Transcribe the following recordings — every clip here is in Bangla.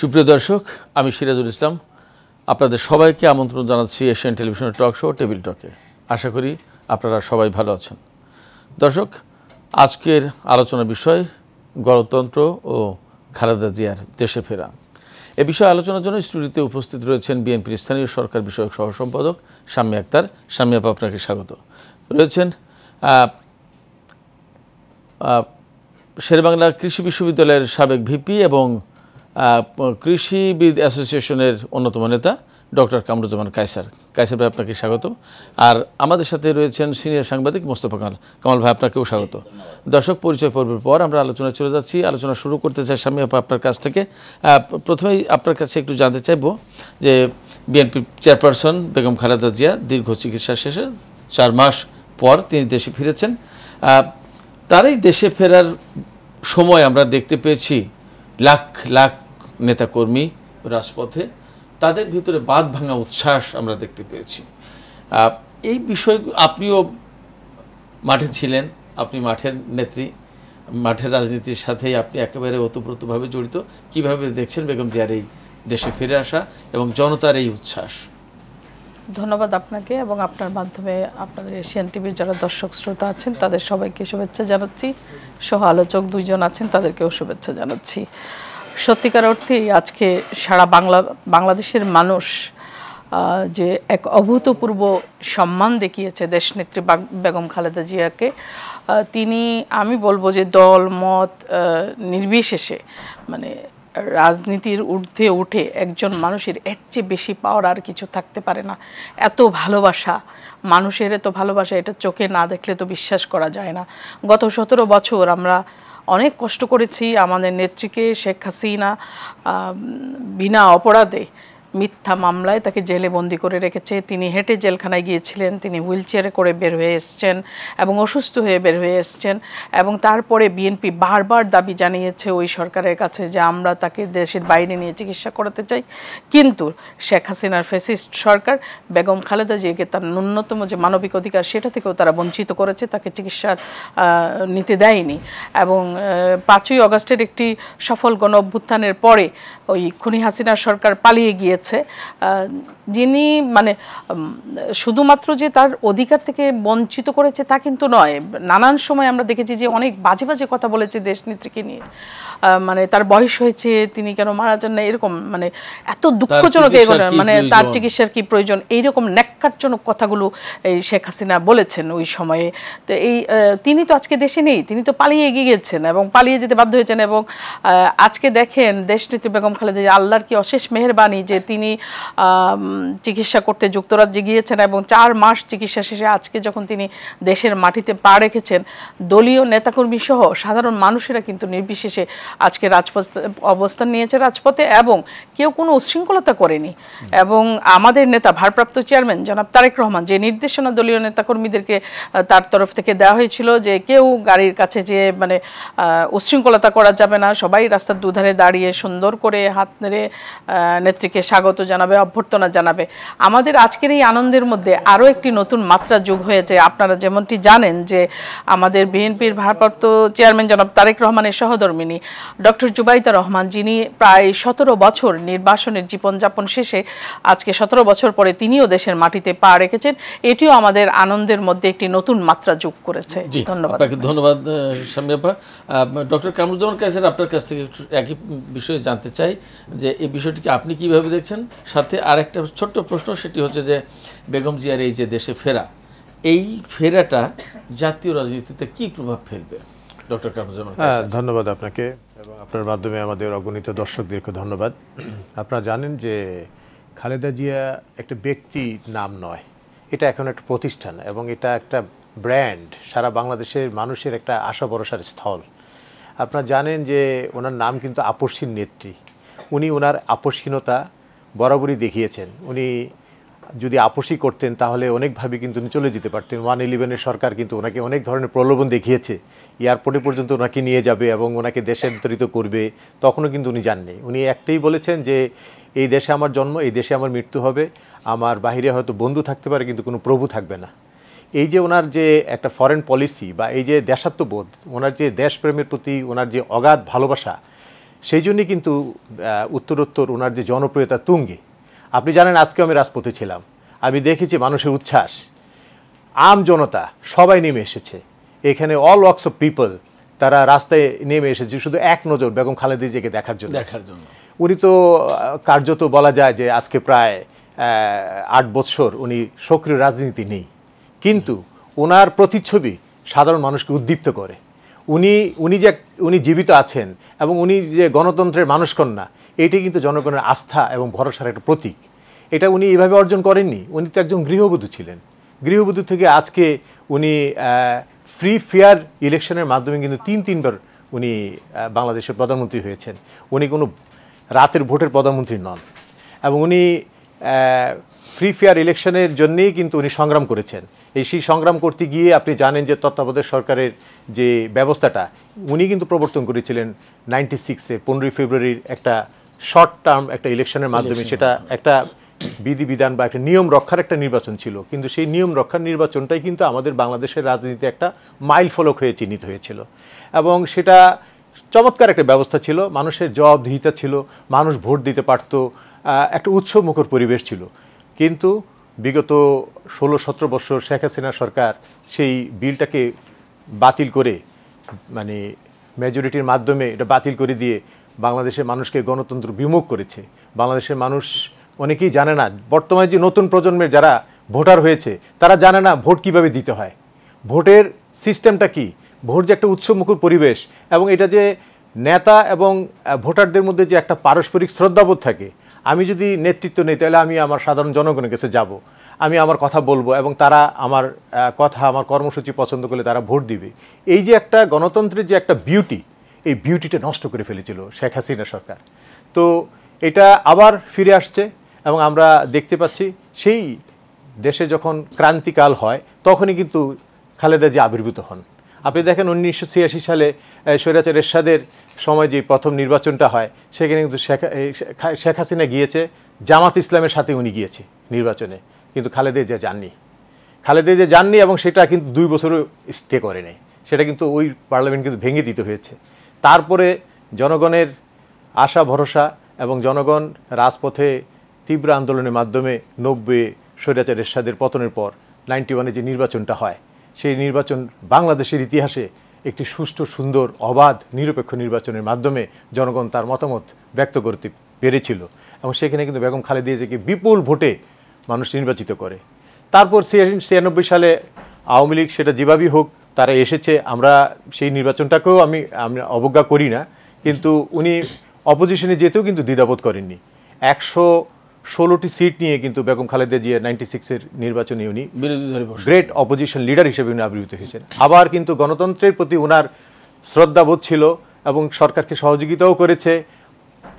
সুপ্রিয় দর্শক, আমি সিরাজুল ইসলাম আপনাদের সবাইকে আমন্ত্রণ জানাচ্ছি এশিয়ান টেলিভিশনের টক শো টেবিল টকে। আশা করি আপনারা সবাই ভালো আছেন। দর্শক, আজকের আলোচনার বিষয় গণতন্ত্র ও খালেদা জিয়ার দেশে ফেরা। এ বিষয়ে আলোচনার জন্য স্টুডিওতে উপস্থিত রয়েছেন বিএনপির স্থানীয় সরকার বিষয়ক সহ সম্পাদক শাম্মী আক্তার। শাম্মী আপা, আপনাকে স্বাগত। রয়েছেন শেরেবাংলা কৃষি বিশ্ববিদ্যালয়ের সাবেক ভিপি এবং কৃষিবিদ অ্যাসোসিয়েশনের অন্যতম নেতা ডক্টর কামরুজ্জামান কায়সার। কায়সার ভাই, আপনাকে স্বাগত। আর আমাদের সাথে রয়েছেন সিনিয়র সাংবাদিক মোস্তফা কামাল। কামাল ভাই, আপনাকেও স্বাগত। দর্শক, পরিচয় পর্বের পর আমরা আলোচনায় চলে যাচ্ছি। আলোচনা শুরু করতে চাই শাম্মী আপা আপনার কাছ থেকে। প্রথমেই আপনার কাছে একটু জানতে চাইব যে বিএনপি চেয়ারপারসন বেগম খালেদা জিয়া দীর্ঘ চিকিৎসা শেষে 4 মাস পর তিনি দেশে ফিরেছেন। তার এই দেশে ফেরার সময় আমরা দেখতে পেয়েছি লাখ লাখ নেতাকর্মী রাজপথে, তাদের ভিতরে বাঁধ ভাঙা উচ্ছ্বাস আমরা দেখতে পেয়েছি। এই বিষয় আপনিও মাঠে ছিলেন, আপনি মাঠের নেত্রী, মাঠের রাজনীতির সাথেই আপনি একেবারে ওতপ্রোতভাবে জড়িত। কিভাবে দেখছেন বেগম জিয়ার এই দেশে ফিরে আসা এবং জনতার এই উচ্ছ্বাস? ধন্যবাদ আপনাকে এবং আপনার মাধ্যমে আপনাদের এশিয়ান টিভির যারা দর্শক শ্রোতা আছেন তাদের সবাইকে শুভেচ্ছা জানাচ্ছি। সহ আলোচক 2 জন আছেন, তাদেরকেও শুভেচ্ছা জানাচ্ছি। সত্যিকার অর্থেই আজকে সারা বাংলাদেশের মানুষ যে এক অভূতপূর্ব সম্মান দেখিয়েছে দেশনেত্রী বেগম খালেদা জিয়াকে। তিনি, আমি বলবো যে দল মত নির্বিশেষে, মানে রাজনীতির ঊর্ধ্বে উঠে একজন মানুষের এর চেয়ে বেশি পাওয়ার আর কিছু থাকতে পারে না। এত ভালোবাসা, মানুষের এত ভালোবাসা, এটা চোখে না দেখলে তো বিশ্বাস করা যায় না। গত 17 বছর আমরা অনেক কষ্ট করেছি। আমাদের নেত্রীকে শেখ হাসিনা বিনা অপরাধে মিথ্যা মামলায় তাকে জেলে বন্দি করে রেখেছে। তিনি হেঁটে জেলখানায় গিয়েছিলেন, তিনি হুইলচেয়ারে করে বের হয়ে এসছেন এবং অসুস্থ হয়ে বের হয়ে এসছেন। এবং তারপরে বিএনপি বারবার দাবি জানিয়েছে ওই সরকারের কাছে যে আমরা তাকে দেশের বাইরে নিয়ে চিকিৎসা করাতে চাই, কিন্তু শেখ হাসিনার ফ্যাসিস্ট সরকার বেগম খালেদা জিয়াকে তার ন্যূনতম যে মানবিক অধিকার সেটা থেকেও তারা বঞ্চিত করেছে, তাকে চিকিৎসার নিতে দেয়নি। এবং 5ই আগস্টের একটি সফল গণ অভ্যুত্থানের পরে ওই খুনি হাসিনার সরকার পালিয়ে গিয়েছে, যিনি মানে শুধুমাত্র যে তার অধিকার থেকে বঞ্চিত করেছে তা কিন্তু নয়। নানান সময় আমরা দেখেছি যে অনেক বাজে বাজে কথা বলেছে দেশনেত্রীকে নিয়ে। মানে তার বয়স হয়েছে, তিনি কেন মারা যান না, এরকম মানে এত দুঃখজনক, মানে তার চিকিৎসার কি প্রয়োজন, এইরকম ন্যাক্কারজনক কথাগুলো এই শেখ হাসিনা বলেছেন ওই সময়ে। তো তিনি তো আজকে দেশে নেই, তিনি তো পালিয়ে এগিয়ে গেছেন এবং পালিয়ে যেতে বাধ্য হয়েছেন। এবং আজকে দেখেন দেশনেত্রী বেগম খালেদা জিয়া, আল্লাহর কি অশেষ মেহেরবানি যে তিনি চিকিৎসা করতে যুক্তরাজ্যে গিয়েছেন এবং 4 মাস চিকিৎসা শেষে আজকে যখন তিনি দেশের মাটিতে পা রেখেছেন, দলীয় নেতাকর্মী সহ সাধারণ মানুষেরা কিন্তু নির্বিশেষে আজকে অবস্থান নিয়েছে রাজপথে এবং কেউ কোনো উচ্ছৃঙ্খলতা করেনি। এবং আমাদের নেতা ভারপ্রাপ্ত চেয়ারম্যান জনাব তারেক রহমান যে নির্দেশনা দলীয় নেতাকর্মীদেরকে তার তরফ থেকে দেওয়া হয়েছিল যে কেউ গাড়ির কাছে যে মানে উচ্ছৃঙ্খলতা করা যাবে না, সবাই রাস্তার দুধারে দাঁড়িয়ে সুন্দর করে হাত নেড়ে নেত্রীকে স্বাগত জানাবে, অভ্যর্থনা জানাবে। আমাদের আজকের এই আনন্দের মধ্যে আরও একটি নতুন মাত্রা যোগ হয়েছে। আপনারা যেমনটি জানেন যে আমাদের বিএনপির ভারপ্রাপ্ত চেয়ারম্যান জনাব তারেক রহমানের সহধর্মিণী ডক্টর জুবাইদা রহমান, যিনি প্রায় 17 বছর নির্বাসনের জীবনযাপন শেষে আজকে 17 বছর পরে তিনিও দেশের মাটিতে পা রেখেছেন, এটিও আমাদের আনন্দের মধ্যে একটি নতুন মাত্রা যোগ করেছে। ধন্যবাদ। ধন্যবাদ শাম্মী আপা। ডক্টর কামরুজ্জামান কায়সার, আপনার কাছ থেকে একই বিষয়ে জানতে চাই যে এই বিষয়টিকে আপনি কিভাবে দেখছেন। সাথে আরেকটা ছোট্ট প্রশ্ন, সেটি হচ্ছে যে বেগম জিয়ার এই যে দেশে ফেরা, এই ফেরাটা জাতীয় রাজনীতিতে কি প্রভাব ফেলবে? ডক্টর কামরুজ্জামান কায়সার। ধন্যবাদ আপনাকে এবং আপনার মাধ্যমে আমাদের অগণিত দর্শকদেরকে ধন্যবাদ। আপনারা জানেন যে খালেদা জিয়া একটা ব্যক্তি নাম নয়, এটা এখন একটা প্রতিষ্ঠান এবং এটা একটা ব্র্যান্ড, সারা বাংলাদেশের মানুষের একটা আশা ভরসার স্থল। আপনারা জানেন যে ওনার নাম কিন্তু আপসহীন নেত্রী। উনি ওনার আপসহীনতা বরাবরই দেখিয়েছেন। উনি যদি আপোষই করতেন তাহলে অনেকভাবে কিন্তু উনি চলে যেতে পারতেন। 111-এর সরকার কিন্তু ওনাকে অনেক ধরনের প্রলোভন দেখিয়েছে, এয়ারপোর্টে পর্যন্ত ওনাকে নিয়ে যাবে এবং ওনাকে দেশান্তরিত করবে, তখনও কিন্তু উনি যাননি। উনি একটাই বলেছেন যে এই দেশে আমার জন্ম, এই দেশে আমার মৃত্যু হবে, আমার বাহিরে হয়তো বন্ধু থাকতে পারে কিন্তু কোনো প্রভু থাকবে না। এই যে ওনার যে একটা ফরেন পলিসি বা এই যে দেশাত্মবোধ, ওনার যে দেশপ্রেমের প্রতি ওনার যে অগাধ ভালোবাসা, সেই জন্যই কিন্তু উত্তরোত্তর ওনার যে জনপ্রিয়তা তুঙ্গে। আপনি জানেন আজকে আমি রাজপথে ছিলাম, আমি দেখেছি মানুষের উচ্ছ্বাস, আম জনতা সবাই নেমে এসেছে এখানে, অল ওয়ার্কস অফ পিপল তারা রাস্তায় নেমে এসেছে শুধু এক নজর বেগম খালেদা জিয়াকে দেখার জন্য। উনি তো কার্যত বলা যায় যে আজকে প্রায় 8 বছর উনি সক্রিয় রাজনীতি নেই, কিন্তু ওনার প্রতিচ্ছবি সাধারণ মানুষকে উদ্দীপ্ত করে। উনি জীবিত আছেন এবং উনি যে গণতন্ত্রের মানুষকন্যা, এটি কিন্তু জনগণের আস্থা এবং ভরসার একটা প্রতীক। এটা উনি এভাবে অর্জন করেননি, উনি তো একজন গৃহবধূ ছিলেন। গৃহবধূ থেকে আজকে উনি ফ্রি ফেয়ার ইলেকশনের মাধ্যমে কিন্তু 3বার উনি বাংলাদেশের প্রধানমন্ত্রী হয়েছেন। উনি কোনো রাতের ভোটের প্রধানমন্ত্রী নন, এবং উনি ফ্রি ফেয়ার ইলেকশনের জন্যেই কিন্তু উনি সংগ্রাম করেছেন। সেই সংগ্রাম করতে গিয়ে আপনি জানেন যে তত্ত্বাবধায়ক সরকারের যে ব্যবস্থাটা উনি কিন্তু প্রবর্তন করেছিলেন 96-এ 15ই ফেব্রুয়ারির একটা শর্ট টার্ম একটা ইলেকশনের মাধ্যমে। সেটা একটা বিধিবিধান বা একটা নিয়ম রক্ষার একটা নির্বাচন ছিল, কিন্তু সেই নিয়ম রক্ষার নির্বাচনটাই কিন্তু আমাদের বাংলাদেশের রাজনীতিতে একটা মাইল ফলক হয়ে চিহ্নিত হয়েছিল, এবং সেটা চমৎকার একটা ব্যবস্থা ছিল। মানুষের জবাবদিহিতা ছিল, মানুষ ভোট দিতে পারত, একটা উৎসবমুখর পরিবেশ ছিল। কিন্তু বিগত 16-17 বছর শেখ হাসিনা সরকার সেই বিলটাকে বাতিল করে, মানে মেজরিটির মাধ্যমে এটা বাতিল করে দিয়ে বাংলাদেশের মানুষকে গণতন্ত্র বিমুখ করেছে। বাংলাদেশের মানুষ অনেকেই জানে না, বর্তমানে যে নতুন প্রজন্মের যারা ভোটার হয়েছে তারা জানে না ভোট কিভাবে দিতে হয়, ভোটের সিস্টেমটা কি, ভোট যে একটা উৎসবমুখর পরিবেশ, এবং এটা যে নেতা এবং ভোটারদের মধ্যে যে একটা পারস্পরিক শ্রদ্ধাবোধ থাকে। আমি যদি নেতৃত্ব নেই তাহলে আমি আমার সাধারণ জনগণের কাছে যাব, আমি আমার কথা বলবো, এবং তারা আমার কথা আমার কর্মসূচি পছন্দ করলে তারা ভোট দিবে। এই যে একটা গণতন্ত্রের যে একটা বিউটি, এই বিউটিটা নষ্ট করে ফেলেছিল শেখ হাসিনা সরকার। তো এটা আবার ফিরে আসছে, এবং আমরা দেখতে পাচ্ছি সেই দেশে যখন ক্রান্তিকাল হয় তখনই কিন্তু খালেদা জিয়া আবির্ভূত হন। আপনি দেখেন 1986 সালে স্বৈরাচার এরশাদের সময় যে প্রথম নির্বাচনটা হয়, সেখানে কিন্তু শেখ হাসিনা গিয়েছে, জামাত ইসলামের সাথে উনি গিয়েছে নির্বাচনে, কিন্তু খালেদা জিয়া যাননি, এবং সেটা কিন্তু 2 বছরও স্টে করে নেই। সেটা কিন্তু ওই পার্লামেন্ট কিন্তু ভেঙে দিতে হয়েছে। তারপরে জনগণের আশা ভরসা এবং জনগণ রাজপথে তীব্র আন্দোলনের মাধ্যমে 90 স্বৈরাচার এরশাদের পতনের পর 91-এ যে নির্বাচনটা হয়, সেই নির্বাচন বাংলাদেশের ইতিহাসে একটি সুষ্ঠু, সুন্দর, অবাধ, নিরপেক্ষ নির্বাচনের মাধ্যমে জনগণ তার মতামত ব্যক্ত করতে পেরেছিল, এবং সেখানে কিন্তু বেগম খালেদা জিয়াকে বিপুল ভোটে মানুষ নির্বাচিত করে। তারপর 96 সালে আওয়ামী লীগ, সেটা যেভাবেই হোক তারা এসেছে, আমরা সেই নির্বাচনটাকেও আমি অবজ্ঞা করি না, কিন্তু উনি অপোজিশনে যেতেও কিন্তু দ্বিধাবোধ করেননি। 116টি সিট নিয়ে কিন্তু বেগম খালেদা জিয়া 96-এর নির্বাচনে উনি গ্রেট অপোজিশন লিডার হিসেবে উনি আবির্ভূত হয়েছেন। আবার কিন্তু গণতন্ত্রের প্রতি ওনার শ্রদ্ধাবোধ ছিল এবং সরকারকে সহযোগিতাও করেছে।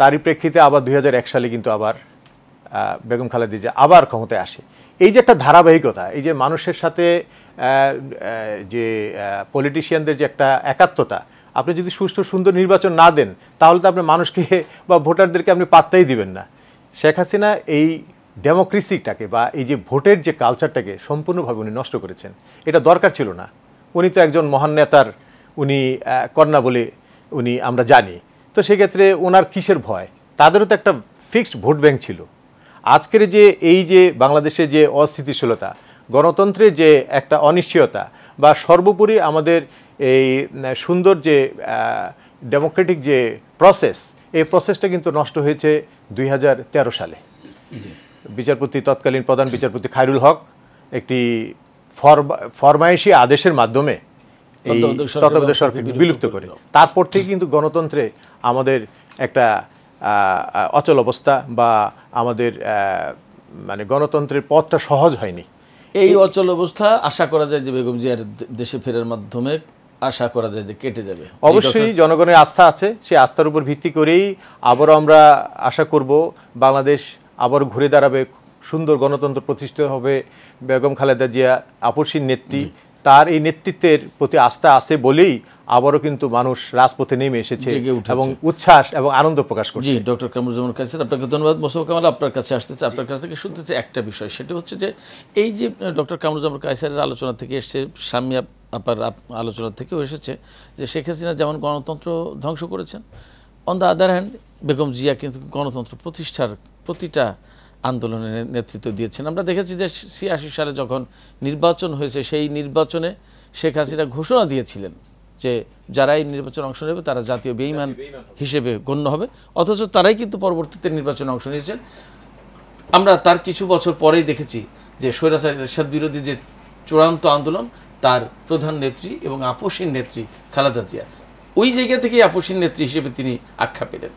তারই প্রেক্ষিতে আবার 2001 সালে কিন্তু আবার বেগম খালেদা জিয়া আবার ক্ষমতায় আসে। এই যে একটা ধারাবাহিকতা, এই যে মানুষের সাথে যে পলিটিশিয়ানদের যে একটা একাত্মতা, আপনি যদি সুষ্ঠু সুন্দর নির্বাচন না দেন তাহলে তো আপনি মানুষকে বা ভোটারদেরকে আপনি পাত্তাই দিবেন না। শেখ হাসিনা এই ডেমোক্রেসিটাকে বা এই যে ভোটের যে কালচারটাকে সম্পূর্ণভাবে উনি নষ্ট করেছেন। এটা দরকার ছিল না। উনি তো একজন মহান নেতার উনি কন্যা বলে উনি আমরা জানি। তো সেক্ষেত্রে ওনার কিসের ভয়? তাদেরও তো একটা ফিক্সড ভোট ব্যাংক ছিল। আজকের যে এই যে বাংলাদেশে যে অস্থিতিশীলতা, গণতন্ত্রের যে একটা অনিশ্চয়তা, বা সর্বোপরি আমাদের এই সুন্দর যে ডেমোক্রেটিক যে প্রসেস, এই প্রসেসটা কিন্তু নষ্ট হয়েছে 2013 সালে। বিচারপতি, তৎকালীন প্রধান বিচারপতি খায়রুল হক একটি ফরমায়েশি আদেশের মাধ্যমে এই তত্ত্বাবধায়ক সরকারকে বিলুপ্ত করে। তারপর থেকে কিন্তু গণতন্ত্রে আমাদের একটা অচল অবস্থা, বা আমাদের মানে গণতন্ত্রের পথটা সহজ হয়নি। এই অচল অবস্থা আশা করা যায় যে বেগম জিয়ার দেশে ফেরার মাধ্যমে আশা করা যায় যে কেটে যাবে। অবশ্যই জনগণের আস্থা আছে, সেই আস্থার উপর ভিত্তি করেই আবারও আমরা আশা করব বাংলাদেশ আবারও ঘুরে দাঁড়াবে, সুন্দর গণতন্ত্র প্রতিষ্ঠিত হবে। বেগম খালেদা জিয়া আপসীন নেত্রী, তার এই নেতৃত্বের প্রতি আস্থা আছে বলেই আবারও কিন্তু মানুষ রাজপথে নেমে এসেছে এবং উচ্ছ্বাস এবং আনন্দ প্রকাশ করছে। জি, ডক্টর কামরুজ্জামান কায়সার, আপনাকে ধন্যবাদ। মোস্তফা কামাল, আপনার কাছে আসতেছে, আপনার কাছ থেকে শুনতেছে একটা বিষয়, সেটা হচ্ছে যে এই যে ডক্টর কামরুজ্জামান কায়সারের আলোচনা থেকে এসছে, শাম্মী আপার আলোচনা থেকেও এসেছে যে শেখ হাসিনা যেমন গণতন্ত্র ধ্বংস করেছেন, on the other hand Begum Zia কিন্তু গণতন্ত্র প্রতিষ্ঠার প্রতিটা আন্দোলনের নেতৃত্ব দিয়েছেন। আমরা দেখেছি যে ৮৬ সালে যখন নির্বাচন হয়েছে, সেই নির্বাচনে শেখ হাসিনা ঘোষণা দিয়েছিলেন যে যারা এই নির্বাচনে অংশ নেবে তারা জাতীয় বেঈমান হিসেবে গণ্য হবে, অথচ তারাই কিন্তু পরবর্তীতে নির্বাচনে অংশ নিয়েছেন। আমরা তার কিছু বছর পরেই দেখেছি যে স্বৈরাচার এরশাদ বিরোধী যে চূড়ান্ত আন্দোলন, তার প্রধান নেত্রী এবং আপসীন নেত্রী খালেদা জিয়া, ওই জায়গা থেকেই আপসীন নেত্রী হিসেবে তিনি আখ্যা পেলেন।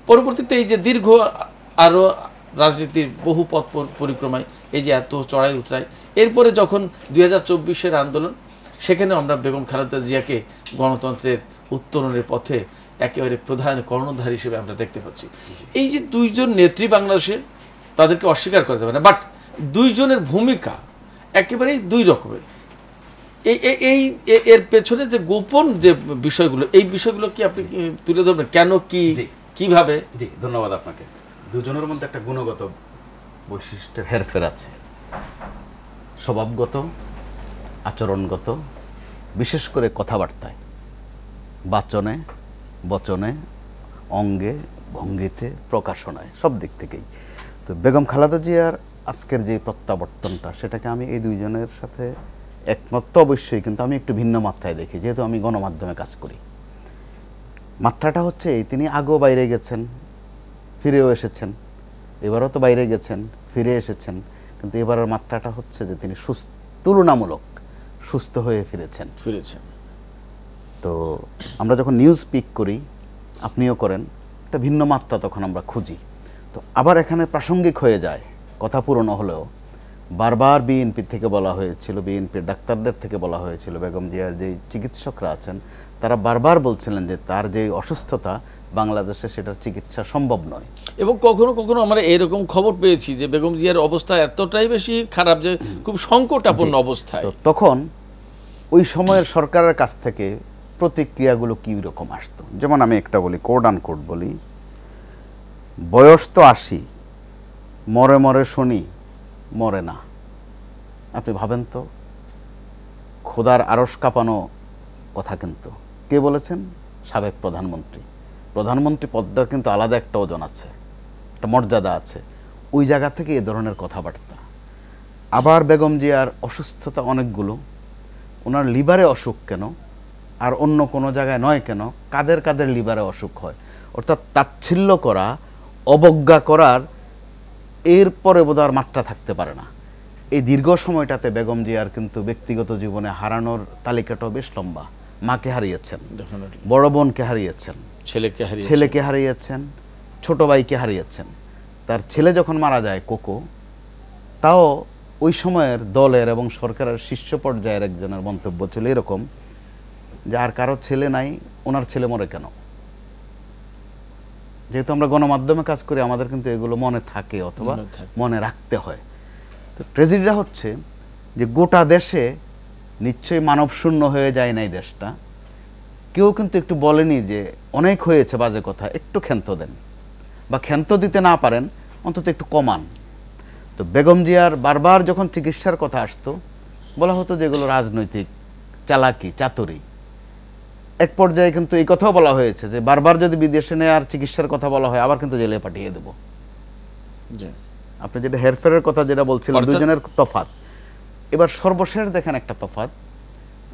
পরবর্তীতে এই যে দীর্ঘ আরও রাজনীতির বহু পথ পরিক্রমায় এই যে এত চড়াই উতরাই, এরপরে যখন 2024-এর আন্দোলন, সেখানেও আমরা বেগম খালেদা জিয়াকে গণতন্ত্রের উত্তরণের পথে একেবারে প্রধান কর্ণধার হিসেবে আমরা দেখতে পাচ্ছি। এই যে দুইজন নেত্রী বাংলাদেশে, তাদেরকে অস্বীকার করা যাবে না, বাট দুইজনের ভূমিকা একেবারেই দুই রকমের। এই এর পেছনে যে গোপন যে বিষয়গুলো, এই বিষয়গুলো কি আপনি তুলে ধরবেন? কেন, কি, কিভাবে? জি, ধন্যবাদ আপনাকে। দুজনের মধ্যে একটা গুণগত বৈশিষ্ট্যের হেরফের আছে, স্বভাবগত, আচরণগত, বিশেষ করে কথাবার্তায়, বাচনে, বচনে, অঙ্গে, ভঙ্গিতে, প্রকাশনায়, সব দিক থেকেই। তো বেগম খালেদা জিয়ার আজকের যে প্রত্যাবর্তনটা, সেটাকে আমি এই দুইজনের সাথে একমত তো অবশ্যই, কিন্তু আমি একটু ভিন্ন মাত্রায় দেখি, যেহেতু আমি গণমাধ্যমে কাজ করি। মাত্রাটা হচ্ছে এই, তিনি আগেও বাইরে গেছেন, ফিরেও এসেছেন, এবারও তো বাইরে গেছেন, ফিরে এসেছেন, কিন্তু এবারের মাত্রাটা হচ্ছে যে তিনি তুলনামূলক সুস্থ হয়ে ফিরেছেন। তো আমরা যখন নিউজ পিক করি, আপনিও করেন, একটা ভিন্ন মাত্রা তখন আমরা খুঁজি। তো আবার এখানে প্রাসঙ্গিক হয়ে যায়, কথা পুরনো হলেও বারবার বিএনপি থেকে বলা হয়েছিল, বিএনপির ডাক্তারদের থেকে বলা হয়েছিল, বেগম জিয়ার যে চিকিৎসকরা আছেন তারা বারবার বলছিলেন যে তার যে অসুস্থতা, বাংলাদেশে সেটার চিকিৎসা সম্ভব নয়। এবং কখনো কখনো আমরা এরকম খবর পেয়েছি যে বেগম জিয়ার অবস্থা এতটাই বেশি খারাপ যে খুব সংকটাপন্ন অবস্থায়। তখন ওই সময়ের সরকারের কাছ থেকে প্রতিক্রিয়াগুলো কী রকম আসতো, যেমন আমি একটা বলি, কোড আন কোড বলি, বয়স তো ৮০, মরে মরে শুনি, মরে না। আপনি ভাবেন তো, খোদার আরশ কাঁপানো কথা। কিন্তু কে বলেছেন? সাবেক প্রধানমন্ত্রী। প্রধানমন্ত্রী পদটার কিন্তু আলাদা একটা ওজন আছে, একটা মর্যাদা আছে, ওই জায়গা থেকে এ ধরনের কথাবার্তা। আবার বেগম জিয়ার অসুস্থতা অনেকগুলো, ওনার লিভারে অসুখ কেন আর অন্য কোনো জায়গায় নয় কেন, কাদের কাদের লিভারে অসুখ হয়, অর্থাৎ তাচ্ছিল্য করা, অবজ্ঞা করার এরপরে বোধহয় মাত্রা থাকতে পারে না। এই দীর্ঘ সময়টাতে বেগম জিয়ার কিন্তু ব্যক্তিগত জীবনে হারানোর তালিকাটাও বেশ লম্বা। মাকে হারিয়েছেন, বড় বোনকে হারিয়েছেন, ছেলেকে হারিয়েছেন, ছোট ভাইকে হারিয়েছেন। তার ছেলে যখন মারা যায় কোকো, তাও ওই সময়ের দলের এবং সরকারের শীর্ষ পর্যায়ের একজনের মন্তব্য ছিল এরকম যে আর কারো ছেলে নাই, ওনার ছেলে মরে কেন? যেহেতু আমরা গণমাধ্যমে কাজ করি, আমাদের কিন্তু এগুলো মনে থাকে অথবা মনে রাখতে হয়। তো ট্রেজেডিটা হচ্ছে যে গোটা দেশে নিশ্চয়ই মানব শূন্য হয়ে যায় নাই দেশটা। কেউ কিন্তু একটু বলেনি যে অনেক হয়েছে বাজে কথা, একটু ক্ষান্ত দেন, বা ক্ষান্ত দিতে না পারেন অন্তত একটু কমান। তো বেগম জিয়ার বারবার যখন চিকিৎসার কথা আসতো, বলা হতো যে এগুলো রাজনৈতিক চালাকি, চাতুরি। এক পর্যায়ে কিন্তু এই কথাও বলা হয়েছে যে বারবার যদি বিদেশে নেওয়ার চিকিৎসার কথা বলা হয়, আবার কিন্তু জেলে পাঠিয়ে দেব। আপনি যেটা হেরফেরের কথা যেটা বলছিলেন, দুজনের তফাৎ। এবার সর্বশেষ দেখেন একটা তফাৎ,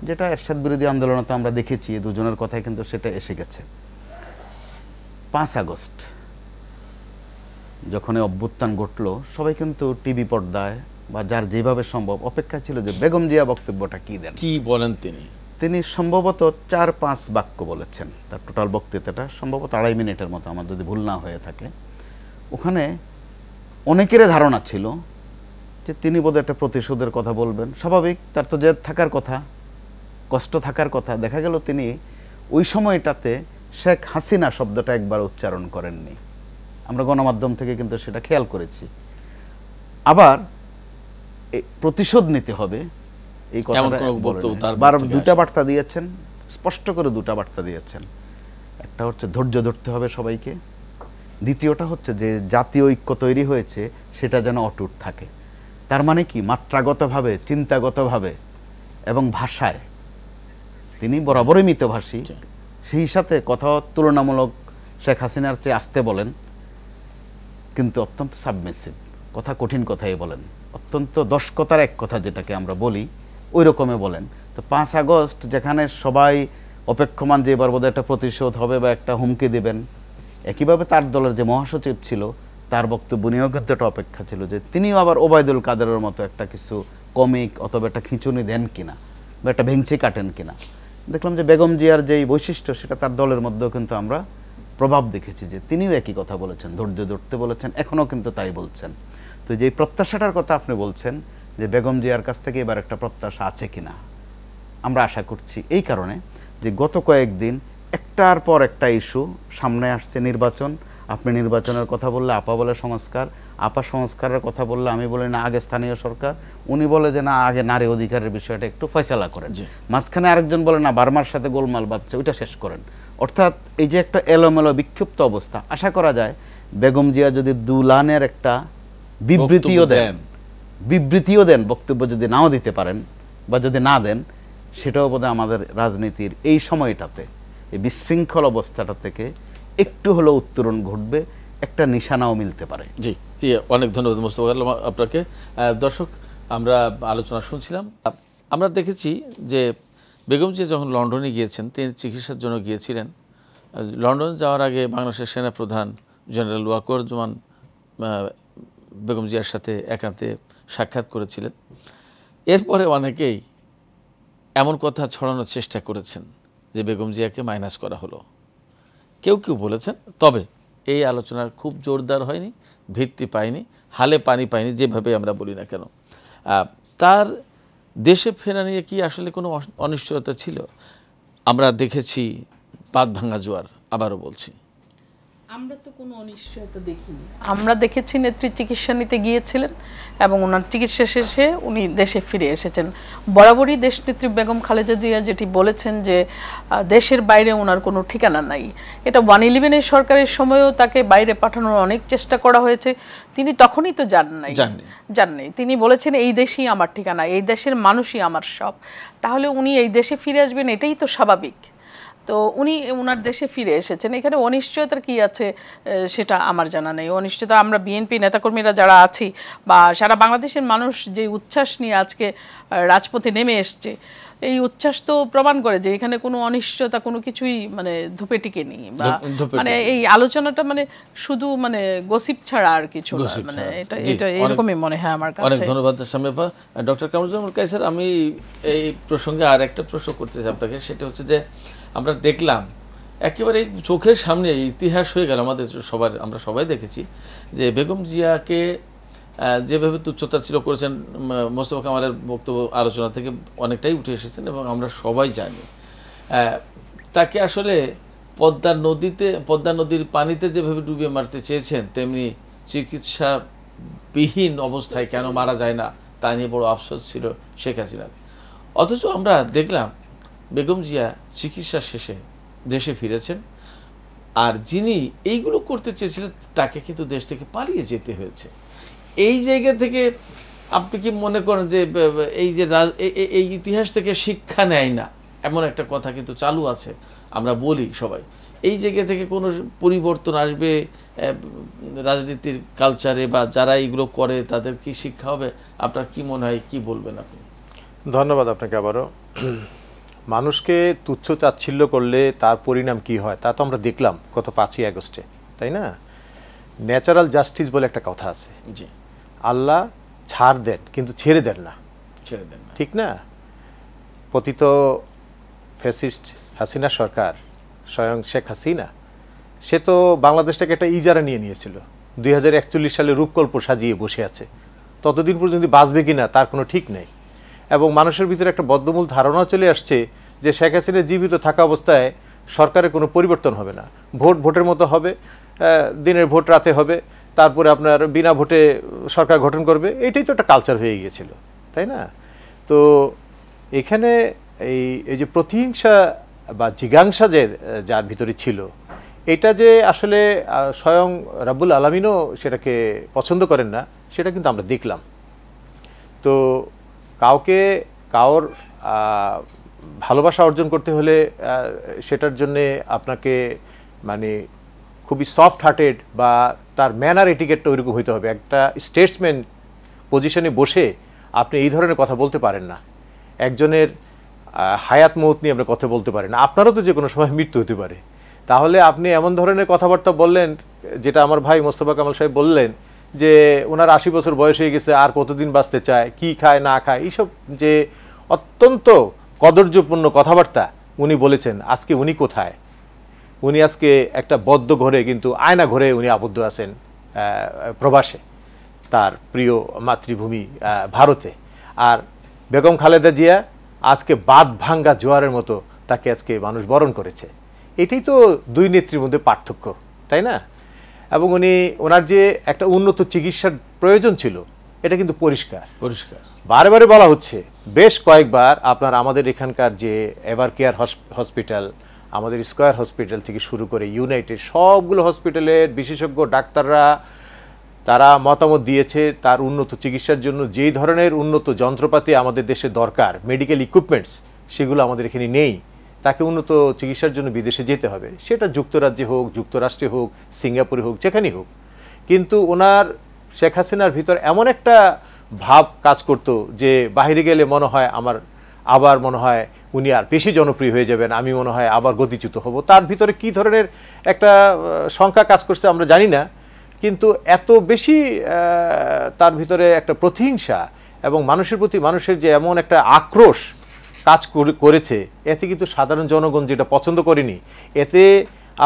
যেটা এরশাদ বিরোধী আন্দোলনে তো আমরা দেখেছি, দুজনের কথাই কিন্তু সেটা এসে গেছে। 5 আগস্ট যখন এই অভ্যুত্থান ঘটলো, সবাই কিন্তু টিভি পর্দায় বা যার যেভাবে সম্ভব অপেক্ষা ছিল যে বেগম জিয়া বক্তব্যটা কি দেন, কি বলেন তিনি সম্ভবত 4-5 বাক্য বলেছেন। তার টোটাল বক্তৃতাটা সম্ভবত 2.5 মিনিটের মতো, আমার যদি ভুল না হয়ে থাকে। ওখানে অনেকের ধারণা ছিল যে তিনি বোধহয় একটা প্রতিশোধের কথা বলবেন, স্বাভাবিক, তার তো জেদ থাকার কথা, কষ্ট থাকার কথা। দেখা গেল তিনি ওই সময়টাতে শেখ হাসিনা শব্দটা একবার উচ্চারণ করেননি। আমরা গণমাধ্যম থেকে কিন্তু সেটা খেয়াল করেছি। আবার প্রতিশোধ নিতে হবে এই কথাটা দুটা বার্তা দিয়েছেন, স্পষ্ট করে দুটা বার্তা দিয়েছেন। একটা হচ্ছে ধৈর্য ধরতে হবে সবাইকে, দ্বিতীয়টা হচ্ছে যে জাতীয় ঐক্য তৈরি হয়েছে সেটা যেন অটুট থাকে। তার মানে কি, মাত্রাগতভাবে, চিন্তাগতভাবে এবং ভাষায় তিনি বরাবরই মিতভাষী, সেই সাথে কথা তুলনামূলক শেখ হাসিনার চেয়ে আসতে বলেন, কিন্তু অত্যন্ত সাবমিসিভ, কথা কঠিন কথাই বলেন, অত্যন্ত দশকতার এক কথা যেটাকে আমরা বলি ওই রকমে বলেন। তো 5 আগস্ট যেখানে সবাই অপেক্ষমান যে এবার বোধহয় একটা প্রতিশোধ হবে বা একটা হুমকি দেবেন, একইভাবে তার দলের যে মহাসচিব ছিল তার বক্তব্য নিয়েও কিন্তু একটা অপেক্ষা ছিল যে তিনিও আবার ওবায়দুল কাদেরের মতো একটা কিছু কমিক অথবা একটা খিঁচুনি দেন কিনা বা একটা ভেঙচি কাটেন কিনা। দেখলাম যে বেগম জিয়ার যেই বৈশিষ্ট্য সেটা তার দলের মধ্যেও কিন্তু আমরা প্রভাব দেখেছি যে তিনিও একই কথা বলেছেন, ধৈর্য ধরতে বলেছেন, এখনও কিন্তু তাই বলছেন। তো যে প্রত্যাশাটার কথা আপনি বলছেন যে বেগম জিয়ার কাছ থেকে এবার একটা প্রত্যাশা আছে কিনা, আমরা আশা করছি এই কারণে যে গত কয়েকদিন একটার পর একটা ইস্যু সামনে আসছে। নির্বাচন, আপনি নির্বাচনের কথা বললে আপা বলে সংস্কার, আপা সংস্কারের কথা বললে আমি বলি না আগে স্থানীয় সরকার, উনি বলে যে না আগে নারী অধিকারের বিষয়টা একটু ফয়সালা করেন, মাঝখানে আরেকজন বলে না বার্মার সাথে গোলমাল বাঁধছে ওইটা শেষ করেন। অর্থাৎ এই যে একটা এলোমেলো বিক্ষিপ্ত অবস্থা, আশা করা যায় বেগম জিয়া যদি দুলানের একটা বিবৃতিও দেন, বক্তব্য যদি নাও দিতে পারেন বা যদি না দেন, সেটাও বোধহয় আমাদের রাজনীতির এই সময়টাতে এই বিশৃঙ্খল অবস্থাটা থেকে একটু হলেও উত্তরণ ঘটবে, একটা নিশানাও মিলতে পারে। জি জি, অনেক ধন্যবাদ মোস্তফা কামাল আপনাকে। দর্শক, আমরা আলোচনা শুনছিলাম, আমরা দেখেছি যে বেগম জিয়া যখন লন্ডনে গিয়েছেন, তিনি চিকিৎসার জন্য গিয়েছিলেন। লন্ডন যাওয়ার আগে বাংলাদেশের সেনাপ্রধান জেনারেল ওয়াকারুজ্জামান বেগম জিয়ার সাথে একান্তে সাক্ষাৎ করেছিলেন। এরপরে অনেকেই এমন কথা ছড়ানোর চেষ্টা করেছেন যে বেগম জিয়াকে মাইনাস করা হলো, কেউ কেউ বলেছেন। তবে এই আলোচনা খুব জোরদার হয়নি, ভিত্তি পায়নি, হালে পানি পায়নি, যেভাবে আমরা বলি না কেন। তার দেশে ফেরা নিয়ে কি আসলে কোনো অনিশ্চয়তা ছিল? আমরা দেখেছি বাঁধ ভাঙা জোয়ার, আবারও বলছি, আমরা তো কোনো অনিশ্চয়তা দেখিনি। আমরা দেখেছি নেত্রী চিকিৎসা নিতে গিয়েছিলেন এবং ওনার চিকিৎসা শেষে উনি দেশে ফিরে এসেছেন। বরাবরই দেশনেত্রী বেগম খালেদা জিয়া যেটি বলেছেন যে দেশের বাইরে ওনার কোনো ঠিকানা নাই। এটা 111 সরকারের সময়ও তাকে বাইরে পাঠানোর অনেক চেষ্টা করা হয়েছে, তিনি তখনই তো জাননি। তিনি বলেছেন এই দেশই আমার ঠিকানা, এই দেশের মানুষই আমার সব। তাহলে উনি এই দেশে ফিরে আসবেন, এটাই তো স্বাভাবিক। তো উনি ওনার দেশে ফিরে এসেছেন, এখানে অনিশ্চয়তার কি আছে সেটা আমার জানা নেই। অনিশ্চয়তা আমরা বিএনপি নেতাকর্মীরা যারা আছি বা সারা বাংলাদেশের মানুষ যে উচ্ছ্বাস নিয়ে আজকে রাজপথে নেমে এসছে, এই উচ্ছ্বাস তো প্রমাণ করে যে এখানে কোনো অনিশ্চয়তা কোনো কিছুই মানে ধুপে টিকে নেই, বা মানে এই আলোচনাটা মানে শুধু মানে গসিপ ছাড়া আর কিছু না, মানে এটা এরকমই মনে হয় আমার কাছে। অনেক ধন্যবাদ শামীমা। ডক্টর কামরুজ্জামান কায়সার, আমি এই প্রসঙ্গে আর একটা প্রশ্ন করতে চাই আপনাকে, সেটা হচ্ছে যে আমরা দেখলাম একেবারে চোখের সামনে ইতিহাস হয়ে গেল আমাদের সবার, আমরা সবাই দেখেছি যে বেগম জিয়াকে যেভাবে তুচ্ছতাচ্ছিল করেছেন, মোস্তফা কামালের বক্তব্য আলোচনা থেকে অনেকটাই উঠে এসেছেন এবং আমরা সবাই জানি তাকে আসলে পদ্মা নদীর পানিতে যেভাবে ডুবিয়ে মারতে চেয়েছেন, তেমনি চিকিৎসাবিহীন অবস্থায় কেন মারা যায় না তা নিয়ে বড় আফসোস ছিল শেখ হাসিনার। অথচ আমরা দেখলাম বেগম জিয়া চিকিৎসা শেষে দেশে ফিরেছেন, আর যিনি এইগুলো করতে চেয়েছিলেন তাকে কিন্তু দেশ থেকে পালিয়ে যেতে হয়েছে। এই জায়গা থেকে আপনি কি মনে করেন যে এই যে এই ইতিহাস থেকে শিক্ষা নেয় না, এমন একটা কথা কিন্তু চালু আছে, আমরা বলি সবাই, এই জায়গা থেকে কোনো পরিবর্তন আসবে রাজনীতির কালচারে, বা যারা এইগুলো করে তাদের কি শিক্ষা হবে? আপনার কি মনে হয়, কি বলবেন আপনি? ধন্যবাদ আপনাকে আবারও। মানুষকে তুচ্ছ তাচ্ছিল্য করলে তার পরিণাম কি হয় তা তো আমরা দেখলাম গত 5ই আগস্টে, তাই না? ন্যাচারাল জাস্টিস বলে একটা কথা আছে, জি, আল্লাহ ছাড় দেন কিন্তু ছেড়ে দেন না, ঠিক না? পতিত ফ্যাসিস্ট হাসিনা সরকার, স্বয়ং শেখ হাসিনা, সে তো বাংলাদেশটাকে একটা ইজারা নিয়ে নিয়েছিল, 2041 সালে রূপকল্প সাজিয়ে বসে আছে, ততদিন পর্যন্ত বাঁচবে কিনা তার কোনো ঠিক নেই। এবং মানুষের ভিতরে একটা বদ্ধমূল ধারণা চলে আসছে যে শেখ হাসিনা জীবিত থাকা অবস্থায় সরকারের কোনো পরিবর্তন হবে না, ভোটের মতো হবে, দিনের ভোট রাতে হবে, তারপরে আপনার বিনা ভোটে সরকার গঠন করবে, এটাই তো একটা কালচার হয়ে গিয়েছিল, তাই না? তো এখানে এই যে প্রতিহিংসা বা জিজ্ঞাসা যে যার ভিতরে ছিল, এটা যে আসলে স্বয়ং রাব্বুল আলামিনও সেটাকে পছন্দ করেন না, সেটা কিন্তু আমরা দেখলাম। তো কাউর ভালোবাসা অর্জন করতে হলে সেটার জন্যে আপনাকে মানে খুবই সফট হার্টেড বা তার ম্যানার এটিকেটটা ওইরকম হইতে হবে। একটা স্টেটসম্যান পজিশনে বসে আপনি এই ধরনের কথা বলতে পারেন না। একজনের হায়াত মৌত নিয়ে আমরা কথা বলতে পারি না। আপনারও তো যে কোনো সময় মৃত্যু হতে পারে। তাহলে আপনি এমন ধরনের কথাবার্তা বললেন, যেটা আমার ভাই মোস্তফা কামাল সাহেব বললেন যে ওনার 80 বছর বয়স হয়ে গেছে, আর কতদিন বাঁচতে চায়, কি খায় না খায়, এইসব যে অত্যন্ত কদর্যপূর্ণ কথাবার্তা উনি বলেছেন। আজকে উনি কোথায়? উনি আজকে একটা বদ্ধ ঘরে, কিন্তু আয়না ঘরে উনি আবদ্ধ আছেন প্রবাসে, তার প্রিয় মাতৃভূমি ভারতে। আর বেগম খালেদা জিয়া আজকে বাঁধ ভাঙ্গা জোয়ারের মতো তাকে আজকে মানুষ বরণ করেছে। এটাই তো দুই নেত্রীর মধ্যে পার্থক্য, তাই না? এবং ওনার যে একটা উন্নত চিকিৎসার প্রয়োজন ছিল, এটা কিন্তু পরিষ্কার। বারে বারে বলা হচ্ছে বেশ কয়েকবার, আপনার আমাদের এখানকার যে এভার কেয়ার হসপিটাল, আমাদের স্কয়ার হসপিটাল থেকে শুরু করে ইউনাইটেড, সবগুলো হসপিটালের বিশেষজ্ঞ ডাক্তাররা তারা মতামত দিয়েছে তার উন্নত চিকিৎসার জন্য যেই ধরনের উন্নত যন্ত্রপাতি আমাদের দেশে দরকার, মেডিকেল ইকুইপমেন্টস, সেগুলো আমাদের এখানে নেই। তাকে উন্নত চিকিৎসার জন্য বিদেশে যেতে হবে, সেটা যুক্তরাজ্যে হোক, যুক্তরাষ্ট্রে হোক, সিঙ্গাপুরে হোক, যেখানেই হোক। কিন্তু ওনার শেখ হাসিনার ভিতর এমন একটা ভাব কাজ করতো যে বাইরে গেলে মনে হয় আবার মনে হয় উনি আর বেশি জনপ্রিয় হয়ে যাবেন, আমি মনে হয় আবার গতিচ্যুত হব। তার ভিতরে কি ধরনের একটা শঙ্কা কাজ করছে আমরা জানি না, কিন্তু এত বেশি তার ভিতরে একটা প্রতিহিংসা এবং মানুষের প্রতি মানুষের যে এমন একটা আক্রোশ কাজ করেছে, এতে কিন্তু সাধারণ জনগণ যেটা পছন্দ করেনি। এতে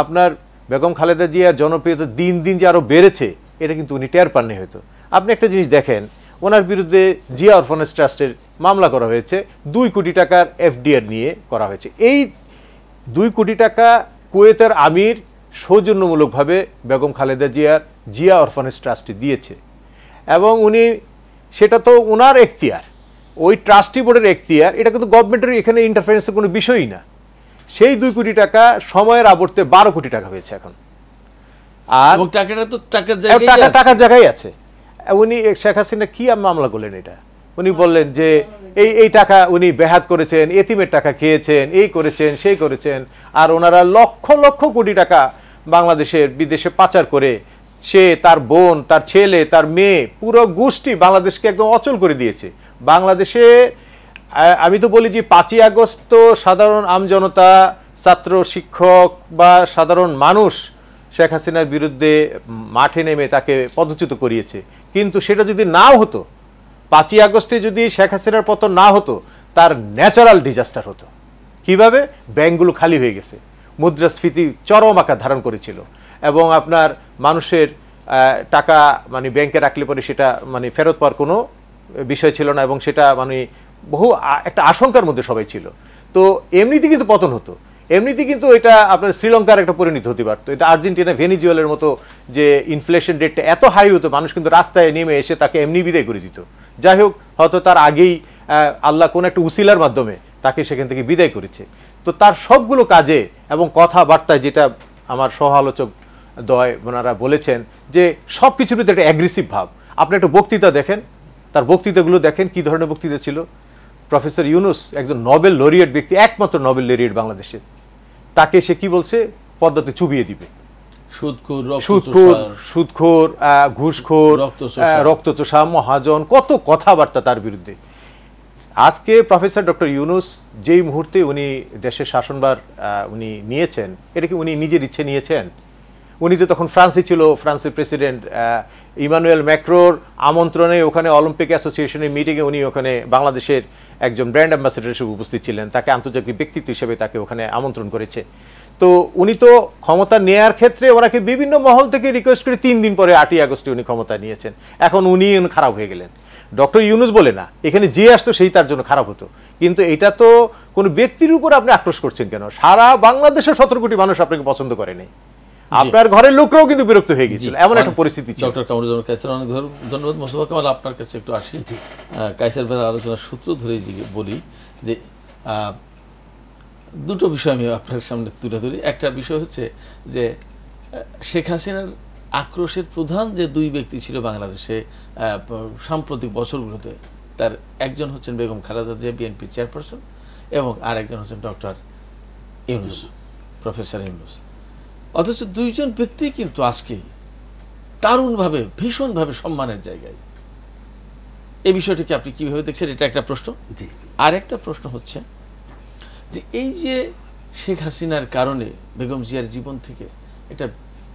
আপনার বেগম খালেদা জিয়ার জনপ্রিয়তা দিন দিন যে আরও বেড়েছে, এটা কিন্তু উনি টের পাননি হয়তো। আপনি একটা জিনিস দেখেন, ওনার বিরুদ্ধে জিয়া অরফানেজ ট্রাস্টের মামলা করা হয়েছে, 2 কোটি টাকার এফডিআর নিয়ে করা হয়েছে। এই 2 কোটি টাকা কুয়েতের আমির সৌজন্যমূলকভাবে বেগম খালেদা জিয়া অরফানেজ ট্রাস্টে দিয়েছে, এবং উনি সেটা তো ওনার এখতিয়ার, ওই ট্রাস্টি বোর্ডের এখতিয়ার, এটা কিন্তু গভর্নমেন্টের এখানে ইন্টারফারেন্সের কোনো বিষয়ই না। সেই 2 কোটি টাকা সময়ের আবর্তে 12 কোটি টাকা হয়েছে এখন। আর টাকাটা তো টাকার জায়গায় আছে। উনি শেখ হাসিনা কি মামলা করলেন? এটা উনি বললেন যে এই টাকা উনি বেহাত করেছেন, এতিমের টাকা খেয়েছেন, এই করেছেন, সেই করেছেন। আর ওনারা লক্ষ লক্ষ কোটি টাকা বাংলাদেশের বিদেশে পাচার করে সে, তার বোন, তার ছেলে, তার মেয়ে, পুরো গোষ্ঠী বাংলাদেশকে একদম অচল করে দিয়েছে। বাংলাদেশে আমি তো বলি যে 5ই আগস্ট তো সাধারণ আমজনতা, ছাত্র, শিক্ষক বা সাধারণ মানুষ শেখ হাসিনার বিরুদ্ধে মাঠে নেমে তাকে পদচ্যুত করিয়েছে। কিন্তু সেটা যদি নাও হতো, 5ই আগস্টে যদি শেখ হাসিনার পতন না হতো, তার ন্যাচারাল ডিজাস্টার হতো। কিভাবে? ব্যাংকগুলো খালি হয়ে গেছে, মুদ্রাস্ফীতি চরম আকার ধারণ করেছিল, এবং আপনার মানুষের টাকা মানে ব্যাংকে রাখলে পরে সেটা মানে ফেরত পাওয়ার কোনো বিষয় ছিল না, এবং সেটা মানে বহু একটা আশঙ্কার মধ্যে সবাই ছিল। তো এমনিতে কিন্তু পতন হতো, এমনিতে কিন্তু এটা আপনার শ্রীলঙ্কার একটা পরিণতি হতে পারতো, এটা আর্জেন্টিনা, ভেনিজুয়েলার মতো যে ইনফ্লেশন রেটটা এত হাই হতো, মানুষ কিন্তু রাস্তায় নেমে এসে তাকে এমনি বিদায় করে দিত। যাই হোক, হয়তো তার আগেই আল্লাহ কোন একটা উসিলার মাধ্যমে তাকে সেখান থেকে বিদায় করেছে। তো তার সবগুলো কাজে এবং কথাবার্তায়, যেটা আমার সহ আলোচক দয় ওনারা বলেছেন যে সব কিছুর ভিতরে একটা অ্যাগ্রেসিভ ভাব। আপনি একটা বক্তৃতা দেখেন, তার বক্তৃতাগুলো দেখেন কি ধরনের বক্তৃতা ছিল। প্রফেসর ইউনুস একজন নোবেল লরিয়েট ব্যক্তি, একমাত্র নোবেল লরিয়েট বাংলাদেশে, তাকে সে কি বলছে? পদ্মাতে চুবিয়ে দিবে। সুদখোর, ঘুষখোর, রক্তচোষা, মহাজন, কত কথাবার্তা তার বিরুদ্ধে। আজকে প্রফেসর ডক্টর ইউনুস যেই মুহূর্তে উনি দেশের শাসনভার উনি নিয়েছেন, এটা কি উনি নিজের ইচ্ছে নিয়েছেন? উনি তো তখন ফ্রান্সে ছিল, ফ্রান্সের প্রেসিডেন্ট ইমানুয়েল ম্যাক্রোর আমন্ত্রণে ওখানে অলিম্পিক অ্যাসোসিয়েশনের মিটিংয়ে উনি ওখানে বাংলাদেশের একজন ব্র্যান্ড অ্যাম্বাসেডার হিসেবে উপস্থিত ছিলেন, তাকে আন্তর্জাতিক ব্যক্তিত্ব হিসেবে তাকে ওখানে আমন্ত্রণ করেছে। তো উনি তো ক্ষমতা নেয়ার ক্ষেত্রে ওনাকে বিভিন্ন মহল থেকে রিকোয়েস্ট করে 3 দিন পরে 8ই আগস্টে উনি ক্ষমতা নিয়েছেন। এখন উনি খারাপ হয়ে গেলেন। ডক্টর ইউনুস বলে না, এখানে যে আসতো সেই তার জন্য খারাপ হতো। কিন্তু এটা তো কোনো ব্যক্তির উপর আপনি আক্রোশ করছেন কেন? সারা বাংলাদেশের 17 কোটি মানুষ আপনাকে পছন্দ করেনি, আপনার ঘরের লোকরাও কিন্তু বিরক্ত হয়ে গিয়েছিল, এমন একটা পরিস্থিতি ছিল। ডক্টর কামরুজ্জামান কায়সার, অনেক ধন্যবাদ। মোস্তফা কামাল, আপনার কাছে একটু আসি। কায়সার ভাইয়ের আলোচনার সূত্র ধরেই বলি যে দুটো বিষয় আমি আপনার সামনে তুলে ধরি। একটা বিষয় হচ্ছে যে শেখ হাসিনার আক্রোশের প্রধান যে 2 ব্যক্তি ছিল বাংলাদেশে সাম্প্রতিক বছরগুলোতে, তার একজন হচ্ছেন বেগম খালেদা জিয়া, বিএনপির চেয়ারপারসন, এবং আর একজন হচ্ছেন ডক্টর ইউনুস, প্রফেসর ইউনুস। অথচ দুইজন ব্যক্তি কিন্তু আজকে দারুণভাবে ভীষণভাবে সম্মানের জায়গায়। এই বিষয়টিকে আপনি কিভাবে দেখছেন? এটা একটা প্রশ্ন। জি, আর একটা প্রশ্ন হচ্ছে যে এই যে শেখ হাসিনার কারণে বেগম জিয়ার জীবন থেকে একটা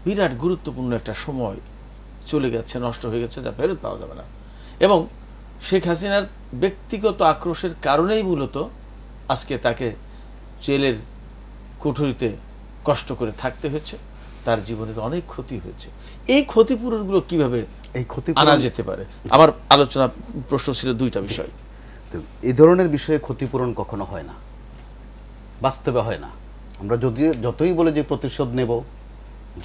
বিরাট গুরুত্বপূর্ণ একটা সময় চলে গেছে, নষ্ট হয়ে গেছে, যা ফেরত পাওয়া যাবে না, এবং শেখ হাসিনার ব্যক্তিগত আক্রোশের কারণেই মূলত আজকে তাকে জেলের কুঠুরিতে কষ্ট করে থাকতে হয়েছে, তার জীবনের অনেক ক্ষতি হয়েছে। এই ক্ষতিপূরণগুলো কিভাবে এই ক্ষতি আনা যেতে পারে? আমার আলোচনা প্রশ্ন ছিল দুইটা বিষয়। তো এই ধরনের বিষয়ে ক্ষতিপূরণ কখনো হয় না, বাস্তবে হয় না। আমরা যতই বলে যে প্রতিশোধ নেব,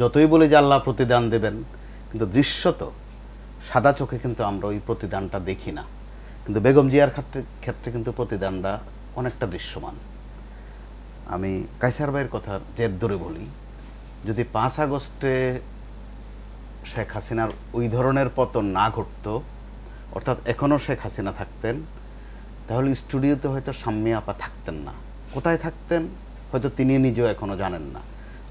যতই বলে যে আল্লাহ প্রতিদান দেবেন, কিন্তু দৃশ্যত সাদা চোখে কিন্তু আমরা ওই প্রতিদানটা দেখি না। কিন্তু বেগম জিয়ার ক্ষেত্রে কিন্তু প্রতিদানটা অনেকটা দৃশ্যমান। আমি কায়সার ভাইয়ের কথা জের ধরে বলি, যদি 5 আগস্টে শেখ হাসিনার ওই ধরনের পতন না ঘটতো, অর্থাৎ এখনও শেখ হাসিনা থাকতেন, তাহলে স্টুডিওতে হয়তো শাম্মী আপা থাকতেন না। কোথায় থাকতেন হয়তো তিনি নিজেও এখনও জানেন না।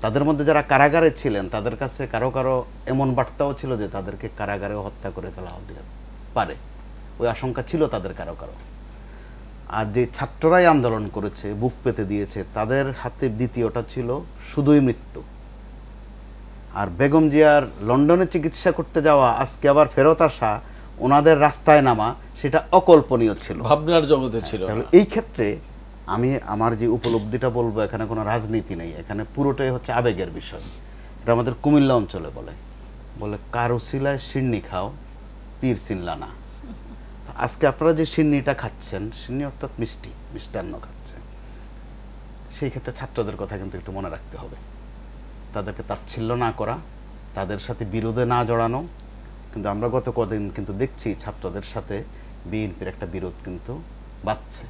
তাদের মধ্যে যারা কারাগারে ছিলেন, তাদের কাছে কারো কারো এমন বার্তাও ছিল যে তাদেরকে কারাগারেও হত্যা করে ফেলা হতে পারে, ওই আশঙ্কা ছিল তাদের কারো কারো। আর যে ছাত্ররাই আন্দোলন করেছে, বুক পেতে দিয়েছে, তাদের হাতে দ্বিতীয়টা ছিল শুধুই মৃত্যু। আর বেগম জিয়ার লন্ডনে চিকিৎসা করতে যাওয়া, আজকে আবার ফেরত আসা, ওনাদের রাস্তায় নামা, সেটা অকল্পনীয় ছিল, ভাবনার জগতে ছিল। তাহলে এই ক্ষেত্রে আমি আমার যে উপলব্ধিটা বলবো, এখানে কোনো রাজনীতি নেই, এখানে পুরোটাই হচ্ছে আবেগের বিষয়। এটা আমাদের কুমিল্লা অঞ্চলে বলে কার উসিলায় সিন্নি খাও, পীর চিনলা না। আজকে আপনারা যে সিন্নিটা খাচ্ছেন, সিন্নি অর্থাৎ মিষ্টান্ন খাচ্ছেন, সেই ক্ষেত্রে ছাত্রদের কথা কিন্তু একটু মনে রাখতে হবে। তাদেরকে তাচ্ছিল্য না করা, তাদের সাথে বিরোধে না জড়ানো। কিন্তু আমরা গত কদিন কিন্তু দেখছি ছাত্রদের সাথে বিএনপির একটা বিরোধ কিন্তু বাড়ছে,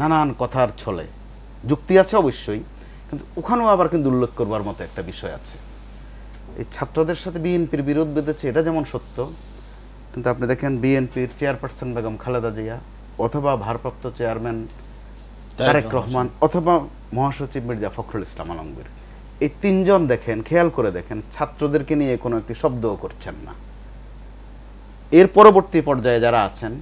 নানান কথার ছলে। যুক্তি আছে অবশ্যই, কিন্তু ওখানেও আবার কিন্তু উল্লেখ করবার মতো একটা বিষয় আছে। এই ছাত্রদের সাথে বিএনপির বিরোধ বেঁধেছে, এটা যেমন সত্য, কিন্তু আপনি দেখেন বিএনপির চেয়ারপারসন বেগম খালেদা জিয়া, অথবা ভারপ্রাপ্ত চেয়ারম্যান তারেক রহমান, অথবা মহাসচিব মির্জা ফখরুল ইসলাম আলমগীর, এই তিনজন দেখেন, খেয়াল করে দেখেন, ছাত্রদেরকে নিয়ে কোনো একটি শব্দও করছেন না। এর পরবর্তী পর্যায়ে যারা আছেন,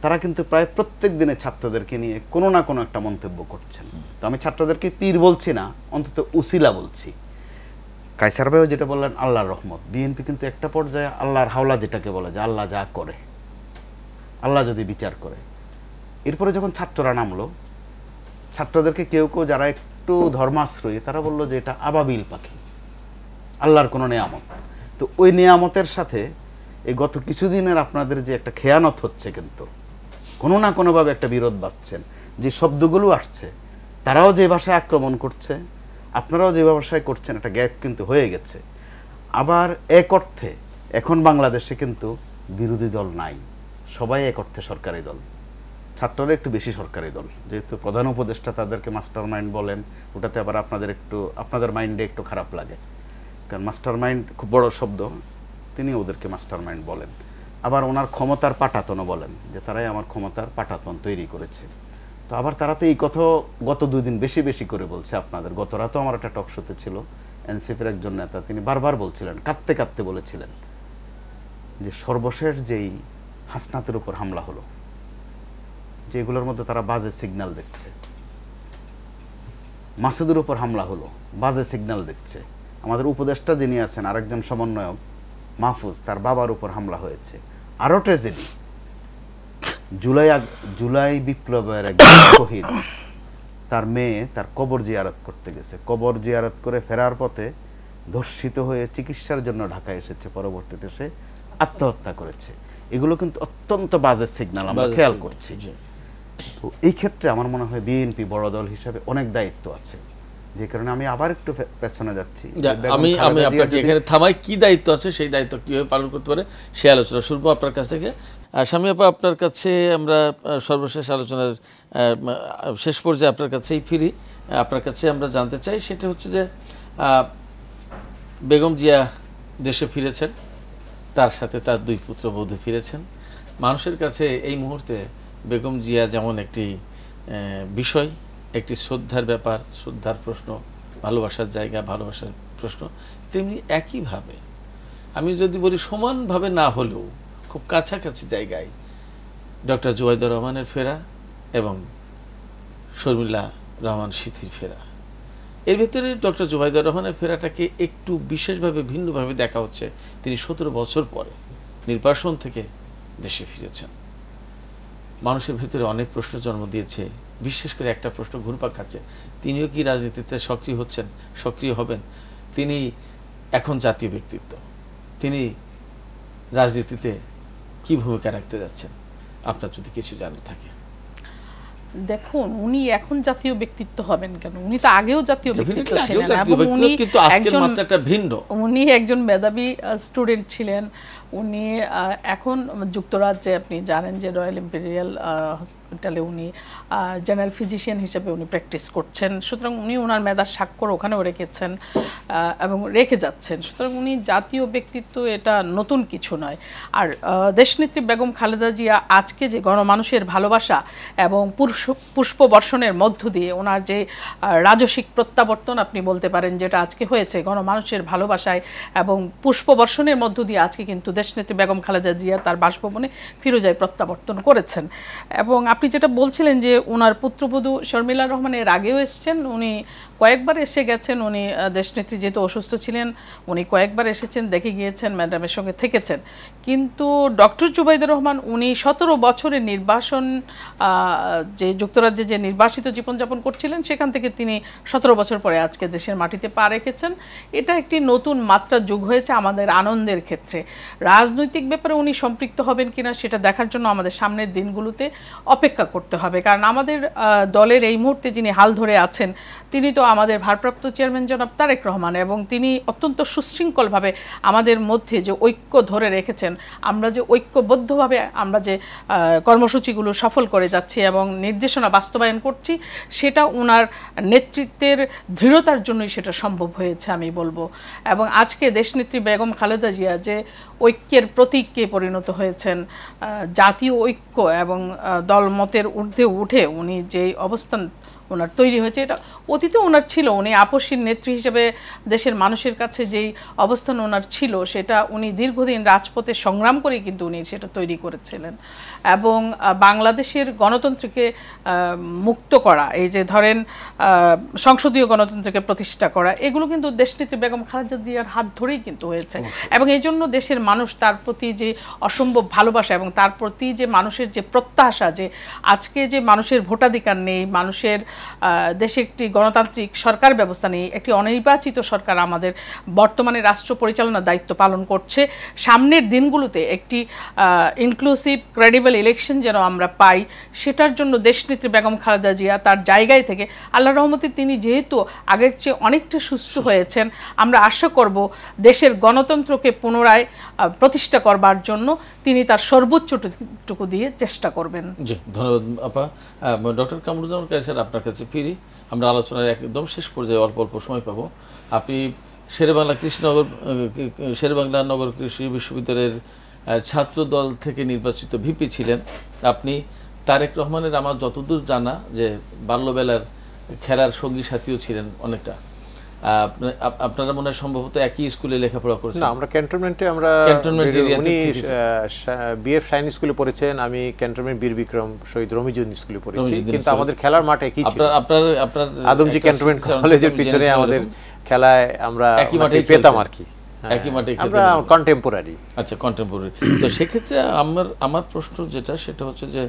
তারা কিন্তু প্রায় প্রত্যেক দিনে ছাত্রদেরকে নিয়ে কোনো না কোনো একটা মন্তব্য করছেন। তো আমি ছাত্রদেরকে পীর বলছি না, অন্তত উসিলা বলছি। কায়সার ভাইও যেটা বললেন আল্লাহর রহমত, বিএনপি কিন্তু একটা পর্যায়ে আল্লাহর হাওলা, যেটাকে বলে যে আল্লাহ যা করে, আল্লাহ যদি বিচার করে। এরপরে যখন ছাত্ররা নামলো, ছাত্রদেরকে কেউ কেউ যারা একটু ধর্মাশ্রয়ী, তারা বললো যে এটা আবাবিল পাখি, আল্লাহর কোনো নেয়ামত। তো ওই নেয়ামতের সাথে এই গত কিছুদিনের আপনাদের যে একটা খেয়ানত হচ্ছে, কিন্তু কোনো না কোনোভাবে একটা বিরোধ বাঁধছেন। যে শব্দগুলো আসছে, তারাও যে ভাষায় আক্রমণ করছে, আপনারাও যে ভাষায় করছেন, একটা গ্যাপ কিন্তু হয়ে গেছে। আবার এক অর্থে এখন বাংলাদেশে কিন্তু বিরোধী দল নাই, সবাই এক অর্থে সরকারি দল। ছাত্ররা একটু বেশি সরকারি দল, যেহেতু প্রধান উপদেষ্টা তাদেরকে মাস্টার মাইন্ড বলেন, ওটাতে আবার আপনাদের মাইন্ডে একটু খারাপ লাগে, কারণ মাস্টার মাইন্ড খুব বড় শব্দ, তিনি ওদেরকে মাস্টার মাইন্ড বলেন। আবার ওনার ক্ষমতার পাটাতনও বলেন, যে তারাই আমার ক্ষমতার পাটাতন তৈরি করেছে। তো আবার তারা তো এই কথা গত 2 দিন বেশি বেশি করে বলছে আপনাদের। গত রাতেও আমার একটা টক শোতে ছিল, এনসিপির একজন নেতা, তিনি বারবার বলছিলেন, কাঁদতে কাঁদতে বলেছিলেন যে সর্বশেষ যেই হাসনাতের উপর হামলা হলো, যেগুলোর মধ্যে তারা বাজে সিগন্যাল দেখছে, মাসুদের উপর হামলা হলো, বাজে সিগন্যাল দেখছে। আমাদের উপদেষ্টা যিনি আছেন, আরেকজন সমন্বয়ক মাহফুজ, তার বাবার উপর হামলা হয়েছে। আরও ট্র্যাজেডি, জুলাই বিপ্লবের একজন শহীদ, তার মেয়ে তার কবর জিয়ারত করতে গেছে, কবর জিয়ারত করে ফেরার পথে ধর্ষিত হয়ে চিকিৎসার জন্য ঢাকায় এসেছে, পরবর্তীতে সে আত্মহত্যা করেছে। এগুলো কিন্তু অত্যন্ত বাজে সিগন্যাল আমরা খেয়াল করছি। তো এই ক্ষেত্রে আমার মনে হয় বিএনপি বড় দল হিসাবে অনেক দায়িত্ব আছে, যে কারণে আমি আবার একটু পেছনে যাচ্ছি। আমি আপনাকে এখানে থামাই, কি দায়িত্ব আছে, সেই দায়িত্ব কিভাবে পালন করতে পারে সেই আলোচনা শুরু আপনার কাছ থেকে। স্বামী আপা, আপনার কাছে আমরা সর্বশেষ আলোচনার শেষ পর্যায়ে আপনার কাছেই ফিরি। আপনার কাছে আমরা জানতে চাই, সেটা হচ্ছে যে বেগম জিয়া দেশে ফিরেছেন, তার সাথে তার 2 পুত্রবধূ ফিরেছেন। মানুষের কাছে এই মুহূর্তে বেগম জিয়া যেমন একটি বিষয়, একটি শ্রদ্ধার ব্যাপার, শ্রদ্ধার প্রশ্ন, ভালোবাসার জায়গা, ভালোবাসার প্রশ্ন, তেমনি একইভাবে আমি যদি বলি সমানভাবে না হলেও খুব কাছাকাছি জায়গায় ডক্টর জুবাইদুর রহমানের ফেরা এবং শর্মিলা রহমান সিথির ফেরা, এর ভিতরে ডক্টর জুবাইদুর রহমানের ফেরাটাকে একটু বিশেষভাবে ভিন্নভাবে দেখা হচ্ছে। তিনি 17 বছর পরে নির্বাসন থেকে দেশে ফিরেছেন। মানুষের ভিতরে অনেক প্রশ্ন জন্ম দিয়েছে, বিশেষ করে একটা প্রশ্ন ঘুরপাক খাচ্ছে, তিনিও কি রাজনীতিতে সক্রিয় হচ্ছেন, সক্রিয় হবেন? তিনি এখন জাতীয় ব্যক্তিত্ব, তিনি রাজনীতিতে কি ভূমিকা রাখতে যাচ্ছেন, আপনার যদি কিছু জানার থাকে। দেখুন, উনি এখন জাতীয় ব্যক্তিত্ব হবেন কেন? উনি তো আগেও জাতীয় ব্যক্তিত্ব Definitely আগেও ছিলেন, জাতীয় এবং উনি ব্যক্তিত্ব, কিন্তু আজকের একজন মাত্রাটা ভিন্ন। উনি একজন মেধাবী স্টুডেন্ট ছিলেন। উনি এখন যুক্তরাজ্যে, আপনি জানেন যে রয়্যাল ইম্পেরিয়াল হসপিটালে উনি জেনারেল ফিজিশিয়ান হিসেবে উনি প্র্যাকটিস করছেন। সুতরাং উনি ওনার মেধার স্বাক্ষর ওখানেও রেখেছেন এবং রেখে যাচ্ছেন। সুতরাং উনি জাতীয় ব্যক্তিত্ব, এটা নতুন কিছু নয়। আর দেশনেত্রী বেগম খালেদা জিয়া আজকে যে গণমানুষের ভালোবাসা এবং পুষ্পবর্ষণের মধ্য দিয়ে ওনার যে রাজসিক প্রত্যাবর্তন আপনি বলতে পারেন, যেটা আজকে হয়েছে গণমানুষের ভালোবাসায় এবং পুষ্পবর্ষণের মধ্য দিয়ে, আজকে কিন্তু দেশনেত্রী বেগম খালেদা জিয়া তার বাসভবনে ফিরোজায় প্রত্যাবর্তন করেছেন। এবং আপনি যেটা বলছিলেন যে ওনার পুত্রবধূ শর্মিলা রহমান এর আগেও এসেছেন, উনি কয়েকবার এসে গেছেন। উনি দেশনেত্রী যেহেতু অসুস্থ ছিলেন, উনি কয়েকবার এসেছেন, দেখে গিয়েছেন, ম্যাডামের সঙ্গে থেকেছেন। কিন্তু ডক্টর জুবাইদুর রহমান উনি 17 বছরের নির্বাসন, যে যুক্তরাজ্যে যে নির্বাসিত জীবনযাপন করছিলেন, সেখান থেকে তিনি 17 বছর পরে আজকে দেশের মাটিতে পা রেখেছেন। এটা একটি নতুন মাত্রা যোগ হয়েছে আমাদের আনন্দের ক্ষেত্রে। রাজনৈতিক ব্যাপারে উনি সম্পৃক্ত হবেন কিনা সেটা দেখার জন্য আমাদের সামনের দিনগুলোতে অপেক্ষা করতে হবে। কারণ আমাদের দলের এই মুহূর্তে যিনি হাল ধরে আছেন, তিনি তো আমাদের ভারপ্রাপ্ত চেয়ারম্যান জনাব তারেক রহমান, এবং তিনি অত্যন্ত সুশৃঙ্খলভাবে আমাদের মধ্যে যে ঐক্য ধরে রেখেছেন, আমরা যে ঐক্যবদ্ধভাবে আমরা যে কর্মসূচিগুলো সফল করে যাচ্ছি এবং নির্দেশনা বাস্তবায়ন করছি, সেটা ওনার নেতৃত্বের দৃঢ়তার জন্যই সেটা সম্ভব হয়েছে আমি বলবো। এবং আজকে দেশনেত্রী বেগম খালেদা জিয়া যে ঐক্যের প্রতীককে পরিণত হয়েছেন, জাতীয় ঐক্য এবং দলমতের ঊর্ধ্বে উঠে উনি যে অবস্থান ওনার তৈরি হয়েছে, এটা অতীতে ওনার ছিল। উনি আপসীর নেত্রী হিসেবে দেশের মানুষের কাছে যেই অবস্থান ওনার ছিল, সেটা উনি দীর্ঘদিন রাজপথে সংগ্রাম করেই কিন্তু উনি সেটা তৈরি করেছিলেন। এবং বাংলাদেশের গণতন্ত্রকে মুক্ত করা, এই যে ধরেন সংসদীয় গণতন্ত্রকে প্রতিষ্ঠা করা, এগুলো কিন্তু দেশনেত্রী বেগম খালেদা জিয়ার হাত ধরেই কিন্তু হয়েছে। এবং এই জন্য দেশের মানুষ তার প্রতি যে অসম্ভব ভালোবাসা এবং তার প্রতি যে মানুষের যে প্রত্যাশা, যে আজকে যে মানুষের ভোটাধিকার নেই, মানুষের দেশে একটি গণতান্ত্রিক সরকার ব্যবস্থা নেই, একটি অনির্বাচিত সরকার আমাদের বর্তমানে রাষ্ট্র পরিচালনার দায়িত্ব পালন করছে, সামনের দিনগুলোতে একটি ইনক্লুসিভ ক্রেডিবল ইলেকশন যেন আমরা পাই, সেটার জন্য দেশনেত্রী বেগম খালেদা জিয়া তার জায়গায় থেকে, আল্লাহর রহমতে তিনি যেহেতু আগের চেয়ে অনেকটা সুস্থ হয়েছেন, আমরা আশা করব দেশের গণতন্ত্রকে পুনরায় প্রতিষ্ঠা করবার জন্য তিনি তার সর্বোচ্চটুকু দিয়ে চেষ্টা করবেন। জি, ধন্যবাদ আপা। ডক্টর কামরুজ্জামান কায়সার, আপনার কাছে ফিরি। আমরা আলোচনার একদম শেষ পর্যায়ে অল্প অল্প সময় পাবো। আপনি শেরেবাংলা নগর কৃষি বিশ্ববিদ্যালয়ের ছাত্র দল থেকে নির্বাচিত ভিপি ছিলেন। আপনি তারেক রহমানের, আমার যতদূর জানা, যে বাল্যবেলার খেলার সঙ্গী সাথীও ছিলেন অনেকটা। আপনারা মনে হয় সম্ভবত একই স্কুলে লেখাপড়া করেছেন? না, আমরা ক্যান্টনমেন্টে, উনি বিএফ শাইন স্কুলে পড়েছেন, আমি ক্যান্টনমেন্ট বীর বিক্রম শহীদ রমিজুদ্দিন স্কুলে পড়েছি, কিন্তু আমাদের খেলার মাঠ একই ছিল। আপনার আদমজি ক্যান্টনমেন্ট কলেজের পিছনে আমাদের খেলায় আমরা একই মাঠে পেতাম আর কি, একই মাঠে আমরা কন্টেম্পোরারি। আচ্ছা, কন্টেম্পোরারি। তো সেক্ষেত্রে আমার প্রশ্ন যেটা, সেটা হচ্ছে যে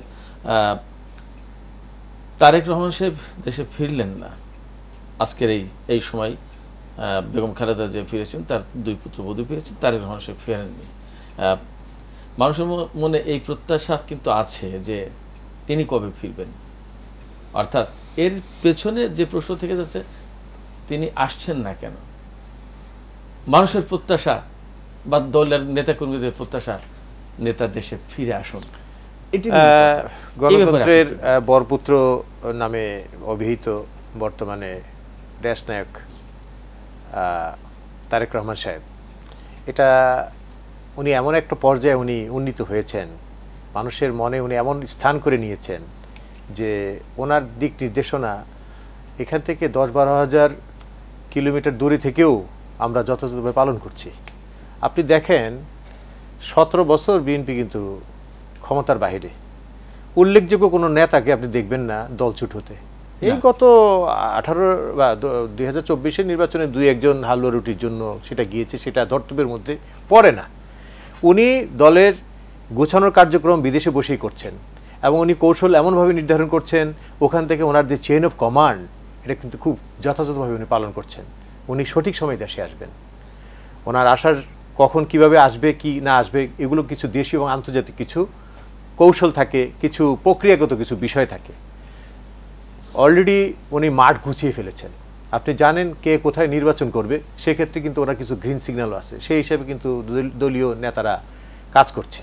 তারেক রহমান সাহেব দেশে ফিরলেন না আজকের এই সময়। বেগম খালেদা যে ফিরেছেন, তার দুই পুত্রবধূ ফিরেছেন, তারেক রহমান সাহেব ফেরেননি। মানুষের মনে এই প্রত্যাশা কিন্তু আছে যে তিনি কবে ফিরবেন। অর্থাৎ এর পেছনে যে প্রশ্ন থেকে যাচ্ছে, তিনি আসছেন না কেন? মানুষের প্রত্যাশা বা দলের নেতাকর্মীদের প্রত্যাশা, নেতা দেশে ফিরে আসুন। গণতন্ত্রের বরপুত্র নামে অভিহিত বর্তমানে দেশনায়ক তারেক রহমান সাহেব, এটা উনি এমন একটা পর্যায়ে উনি উন্নীত হয়েছেন, মানুষের মনে উনি এমন স্থান করে নিয়েছেন যে ওনার দিক নির্দেশনা এখান থেকে 10-12 হাজার কিলোমিটার দূরে থেকেও আমরা যথাযথভাবে পালন করছি। আপনি দেখেন 17 বছর বিএনপি কিন্তু ক্ষমতার বাইরে, উল্লেখযোগ্য কোনো নেতাকে আপনি দেখবেন না দলছুট হতে। এই গত 18 বা 2024-এর নির্বাচনে 2-1জন হালুয়া রুটির জন্য সেটা গিয়েছে, সেটা ধর্তব্যের মধ্যে পড়ে না। উনি দলের গোছানোর কার্যক্রম বিদেশে বসেই করছেন এবং উনি কৌশল এমনভাবে নির্ধারণ করছেন, ওখান থেকে ওনার যে চেইন অফ কমান্ড এটা কিন্তু খুব যথাযথভাবে উনি পালন করছেন। উনি সঠিক সময় দেশে আসবেন। ওনার আসার কখন কিভাবে আসবে কি না আসবে এগুলো কিছু দেশীয় এবং আন্তর্জাতিক কিছু কৌশল থাকে, কিছু প্রক্রিয়াগত কিছু বিষয় থাকে। অলরেডি উনি মাঠ গুছিয়ে ফেলেছেন। আপনি জানেন কে কোথায় নির্বাচন করবে, সেক্ষেত্রে কিন্তু ওরা কিছু গ্রিন সিগন্যালও আছে, সেই হিসাবে কিন্তু দলীয় নেতারা কাজ করছে।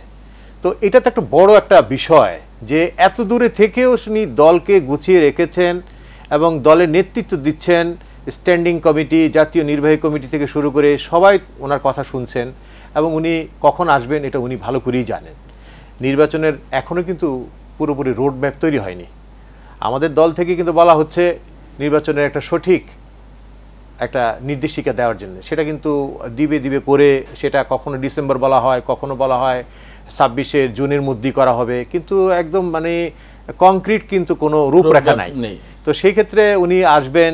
তো এটা তো একটা বড় একটা বিষয় যে এত দূরে থেকেও উনি দলকে গুছিয়ে রেখেছেন এবং দলের নেতৃত্ব দিচ্ছেন। স্ট্যান্ডিং কমিটি, জাতীয় নির্বাহী কমিটি থেকে শুরু করে সবাই ওনার কথা শুনছেন এবং উনি কখন আসবেন এটা উনি ভালো করেই জানেন। নির্বাচনের এখনও কিন্তু পুরোপুরি রোড ম্যাপ তৈরি হয়নি। আমাদের দল থেকে কিন্তু বলা হচ্ছে নির্বাচনের একটা সঠিক একটা নির্দেশিকা দেওয়ার জন্য, সেটা কিন্তু দিবে করে সেটা কখনো ডিসেম্বর বলা হয়, কখনো বলা হয় 26শে জুনের মধ্যেই করা হবে, কিন্তু একদম মানে কংক্রিট কিন্তু কোনো রূপরেখা নাই। তো সেই ক্ষেত্রে উনি আসবেন,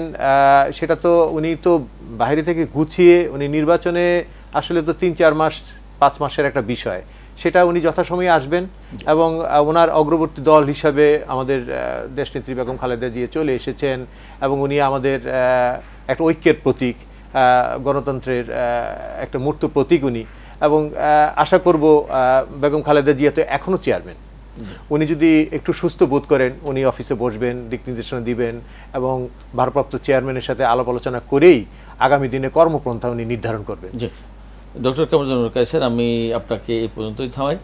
সেটা তো উনি তো বাইরে থেকে গুছিয়ে উনি নির্বাচনে আসলে তো 3-4 মাস 5 মাসের একটা বিষয়, সেটা উনি যথাসময়ে আসবেন এবং ওনার অগ্রবর্তী দল হিসাবে আমাদের দেশনেত্রী বেগম খালেদা জিয়া চলে এসেছেন এবং উনি আমাদের একটা ঐক্যের প্রতীক, গণতন্ত্রের একটা মূর্ত প্রতীক উনি। এবং আশা করব বেগম খালেদা জিয়া তো এখনও চেয়ারম্যান, উনি যদি একটু সুস্থ বোধ করেন উনি অফিসে বসবেন, দিক নির্দেশনা দিবেন এবং ভারপ্রাপ্ত চেয়ারম্যানের সাথে আলাপ আলোচনা করেই আগামী দিনে কর্মপন্থা উনি নির্ধারণ করবেন। জি, ডক্টর কামরুজ্জামান কায়সার, আমি আপনাকে এই পর্যন্তই থামাই।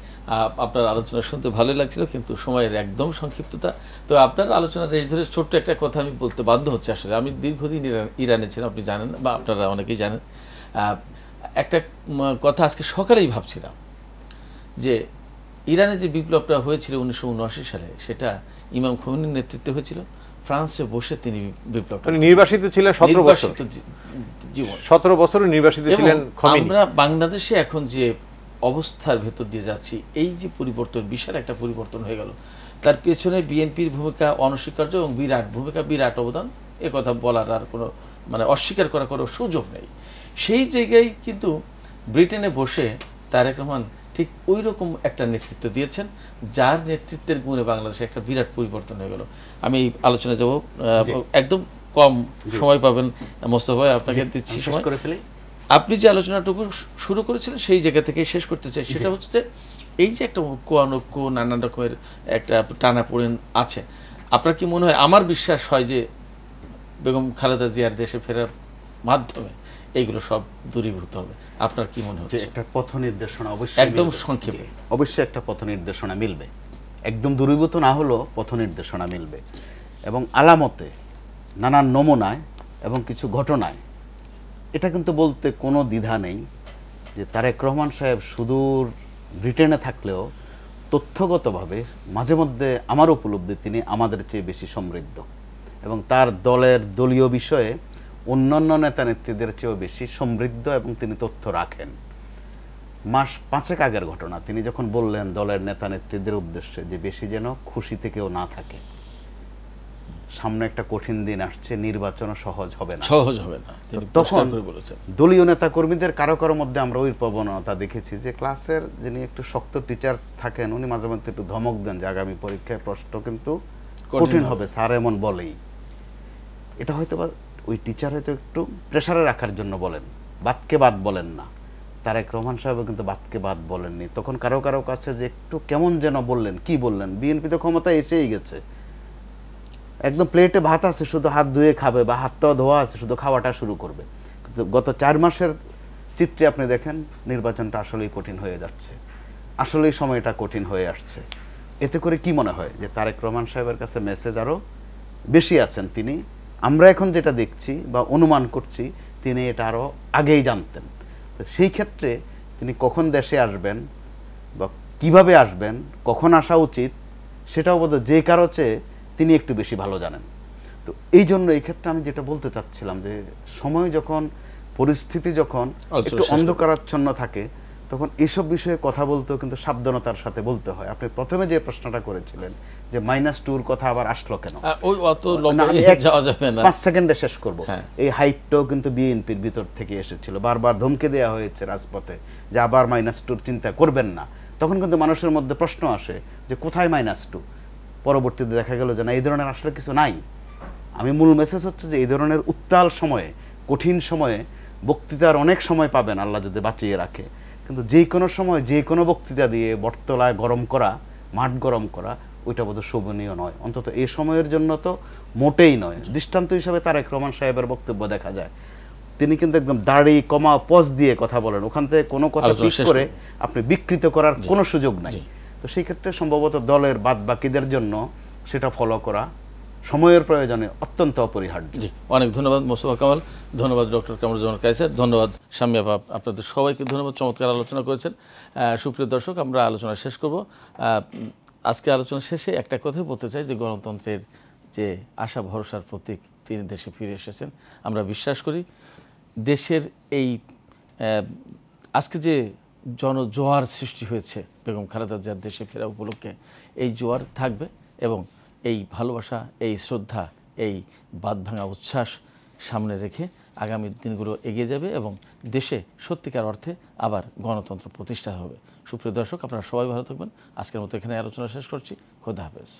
আপনার আলোচনা শুনতে ভালোই লাগছিল, কিন্তু সময়ের একদম সংক্ষিপ্ততা। তো আপনার আলোচনার রেশ ধরে ছোট্ট একটা কথা আমি বলতে বাধ্য হচ্ছে। আসলে আমি দীর্ঘদিন ইরানে ছিলাম, আপনি জানেন বা আপনারা অনেকেই জানেন। একটা কথা আজকে সকালেই ভাবছিলাম যে ইরানে যে বিপ্লবটা হয়েছিল 1979 সালে, সেটা ইমাম খোমেনির নেতৃত্বে হয়েছিল। ফ্রান্সে বসে তিনি বিপ্লব নির্বাসিত ছিলেন 17 বছর, জীবন 17 বছর নির্বাসিত ছিলেন খোমেনি। আমরা বাংলাদেশে এখন যে অবস্থার ভেতর দিয়ে যাচ্ছি, এই যে পরিবর্তন, বিশাল একটা পরিবর্তন হয়ে গেল, তার পেছনে বিএনপির ভূমিকা অনস্বীকার্য এবং বিরাট ভূমিকা, বিরাট অবদান। এ কথা বলার আর কোনো মানে অস্বীকার করার কোনো সুযোগ নেই। সেই জায়গায় কিন্তু ব্রিটেনে বসে তারেক রহমান ঠিক ওই রকম একটা নেতৃত্ব দিয়েছেন, যার নেতৃত্বের গুণে বাংলাদেশে একটা বিরাট পরিবর্তন হয়ে গেল। আমি আলোচনা যাব, একদম কম সময় পাবেন মোস্তফা ভাই, আপনাকে দিচ্ছি সময় করে ফেলি। আপনি যে আলোচনাটুকু শুরু করেছিলেন সেই জায়গা থেকে শেষ করতে চাই। সেটা হচ্ছে যে এই যে একটা ঐক্য অনৈক্য, নানান রকমের একটা টানাপোড়েন আছে, আপনার কি মনে হয়? আমার বিশ্বাস হয় যে বেগম খালেদা জিয়ার দেশে ফেরার মাধ্যমে এইগুলো সব দূরীভূত হবে। আপনার কি মনে হচ্ছে? একটা পথ নির্দেশনা অবশ্যই, একদম সংক্ষেপে, অবশ্যই একটা পথ নির্দেশনা মিলবে। একদম দূরীভূত না হলেও পথ নির্দেশনা মিলবে এবং আলামতে, নানান নমুনায় এবং কিছু ঘটনায় এটা কিন্তু বলতে কোনো দ্বিধা নেই যে তারেক রহমান সাহেব সুদূর ব্রিটেনে থাকলেও তথ্যগতভাবে মাঝে মধ্যে আমার উপলব্ধি তিনি আমাদের চেয়ে বেশি সমৃদ্ধ এবং তার দলের দলীয় বিষয়ে অন্যান্য নেতা নেত্রীদের চেয়েও বেশি সমৃদ্ধ এবং তিনি তথ্য রাখেন। মাস 5 আগের ঘটনা, তিনি যখন বললেন দলের নেতা নেত্রীদের উদ্দেশ্যে যে বেশি যেন খুশিতে কেউ না থাকে, সামনে একটা কঠিন দিন আসছে, নির্বাচনও সহজ হবে না। তখন দলীয় নেতা কর্মীদের কারো কারো মধ্যে আমরা ওই প্রবণতা দেখেছি যে ক্লাসের যিনি একটু শক্ত টিচার থাকেন উনি মাঝে মধ্যে একটু ধমক দেন যে আগামী পরীক্ষায় প্রশ্ন কিন্তু কঠিন হবে, স্যার এমন বলেই। এটা হয়তো বা ওই টিচার হয়তো একটু প্রেসারে রাখার জন্য বলেন, বাদকে বাদ বলেন না। তারেক রহমান সাহেব কিন্তু বাদকে বাদ বলেননি। তখন কারো কারো কাছে যে একটু কেমন যেন বললেন, কি বললেন, বিএনপি তো ক্ষমতায় এসেই গেছে, একদম প্লেটে ভাত আছে, শুধু হাত ধুয়ে খাবে বা হাতটাও ধোয়া আছে, শুধু খাওয়াটা শুরু করবে। কিন্তু গত 4 মাসের চিত্রে আপনি দেখেন নির্বাচনটা আসলেই কঠিন হয়ে যাচ্ছে, আসলেই সময়টা কঠিন হয়ে আসছে। এতে করে কি মনে হয় যে তারেক রহমান সাহেবের কাছে মেসেজ আরও বেশি আছেন তিনি। আমরা এখন যেটা দেখছি বা অনুমান করছি তিনি এটা আরও আগেই জানতেন। তো সেই ক্ষেত্রে তিনি কখন দেশে আসবেন বা কিভাবে আসবেন, কখন আসা উচিত, সেটাও বোধহয় যে কারো চেয়ে তিনি একটু বেশি ভালো জানেন। তো এই জন্য এই ক্ষেত্রে আমি যেটা বলতে চাচ্ছিলাম যে সময় যখন পরিস্থিতি যখন একটু অন্ধকারাচ্ছন্ন থাকে তখন এসব বিষয়ে কথা বলতেও কিন্তু সাবধানতার সাথে বলতে হয়। আপনি প্রথমে যে প্রশ্নটা করেছিলেন যে -2 কথা আবার আসলো কেন, ওই অত লম্বা যাওয়া যাবে না, 5 সেকেন্ডে শেষ করব। এই হাইটটাও কিন্তু বিএনপির ভিতর থেকে এসেছিল, বারবার ধমকে দেওয়া হয়েছে রাজপথে যে আবার -2 চিন্তা করবেন না। তখন কিন্তু মানুষের মধ্যে প্রশ্ন আসে যে কোথায় -2। পরবর্তীতে দেখা গেল যে না, এই ধরনের আসলে কিছু নাই। আমি মূল মেসেজ হচ্ছে যে এই ধরনের উত্তাল সময়ে, কঠিন সময়ে বক্তৃতার অনেক সময় পাবেন আল্লাহ যদি বাঁচিয়ে রাখে, কিন্তু যে কোনো সময় যে কোনো বক্তৃতা দিয়ে বটতলায় গরম করা, মাঠ গরম করা, ওইটা বোধ শোভনীয় নয়, অন্তত এই সময়ের জন্য তো মোটেই নয়। দৃষ্টান্ত হিসাবে তারেক রহমান সাহেবের বক্তব্য দেখা যায়, তিনি কিন্তু একদম দাড়ি কমা পজ দিয়ে কথা বলেন, ওখান থেকে কোনো কথা পিছ করে আপনি বিকৃত করার কোনো সুযোগ নাই। তো সেই ক্ষেত্রে সম্ভবত দলের বাদ বাকিদের জন্য সেটা ফলো করা সময়ের প্রয়োজনে অত্যন্ত অপরিহার্য। জি, অনেক ধন্যবাদ মোস্তফা কামাল, ধন্যবাদ ডক্টর কামরুজ্জামান কায়সার, ধন্যবাদ শাম্মী আপা, আপনাদের সবাইকে ধন্যবাদ, চমৎকার আলোচনা করেছেন। সুপ্রিয় দর্শক, আমরা আলোচনা শেষ করব। আজকে আলোচনা শেষে একটা কথাই বলতে চাই যে গণতন্ত্রের যে আশা ভরসার প্রতীক, তিনি দেশে ফিরে এসেছেন। আমরা বিশ্বাস করি দেশের এই আজকে যে জনজোয়ার সৃষ্টি হয়েছে বেগম খালেদা জিয়ার দেশে ফেরা উপলক্ষে, এই জোয়ার থাকবে এবং এই ভালোবাসা, এই শ্রদ্ধা, এই বাঁধভাঙা উচ্ছ্বাস সামনে রেখে আগামী দিনগুলো এগিয়ে যাবে এবং দেশে সত্যিকার অর্থে আবার গণতন্ত্র প্রতিষ্ঠা হবে। সুপ্রিয় দর্শক, আপনারা সবাই ভালো থাকবেন। আজকের মতো এখানে আলোচনা শেষ করছি। খোদা হাফেজ।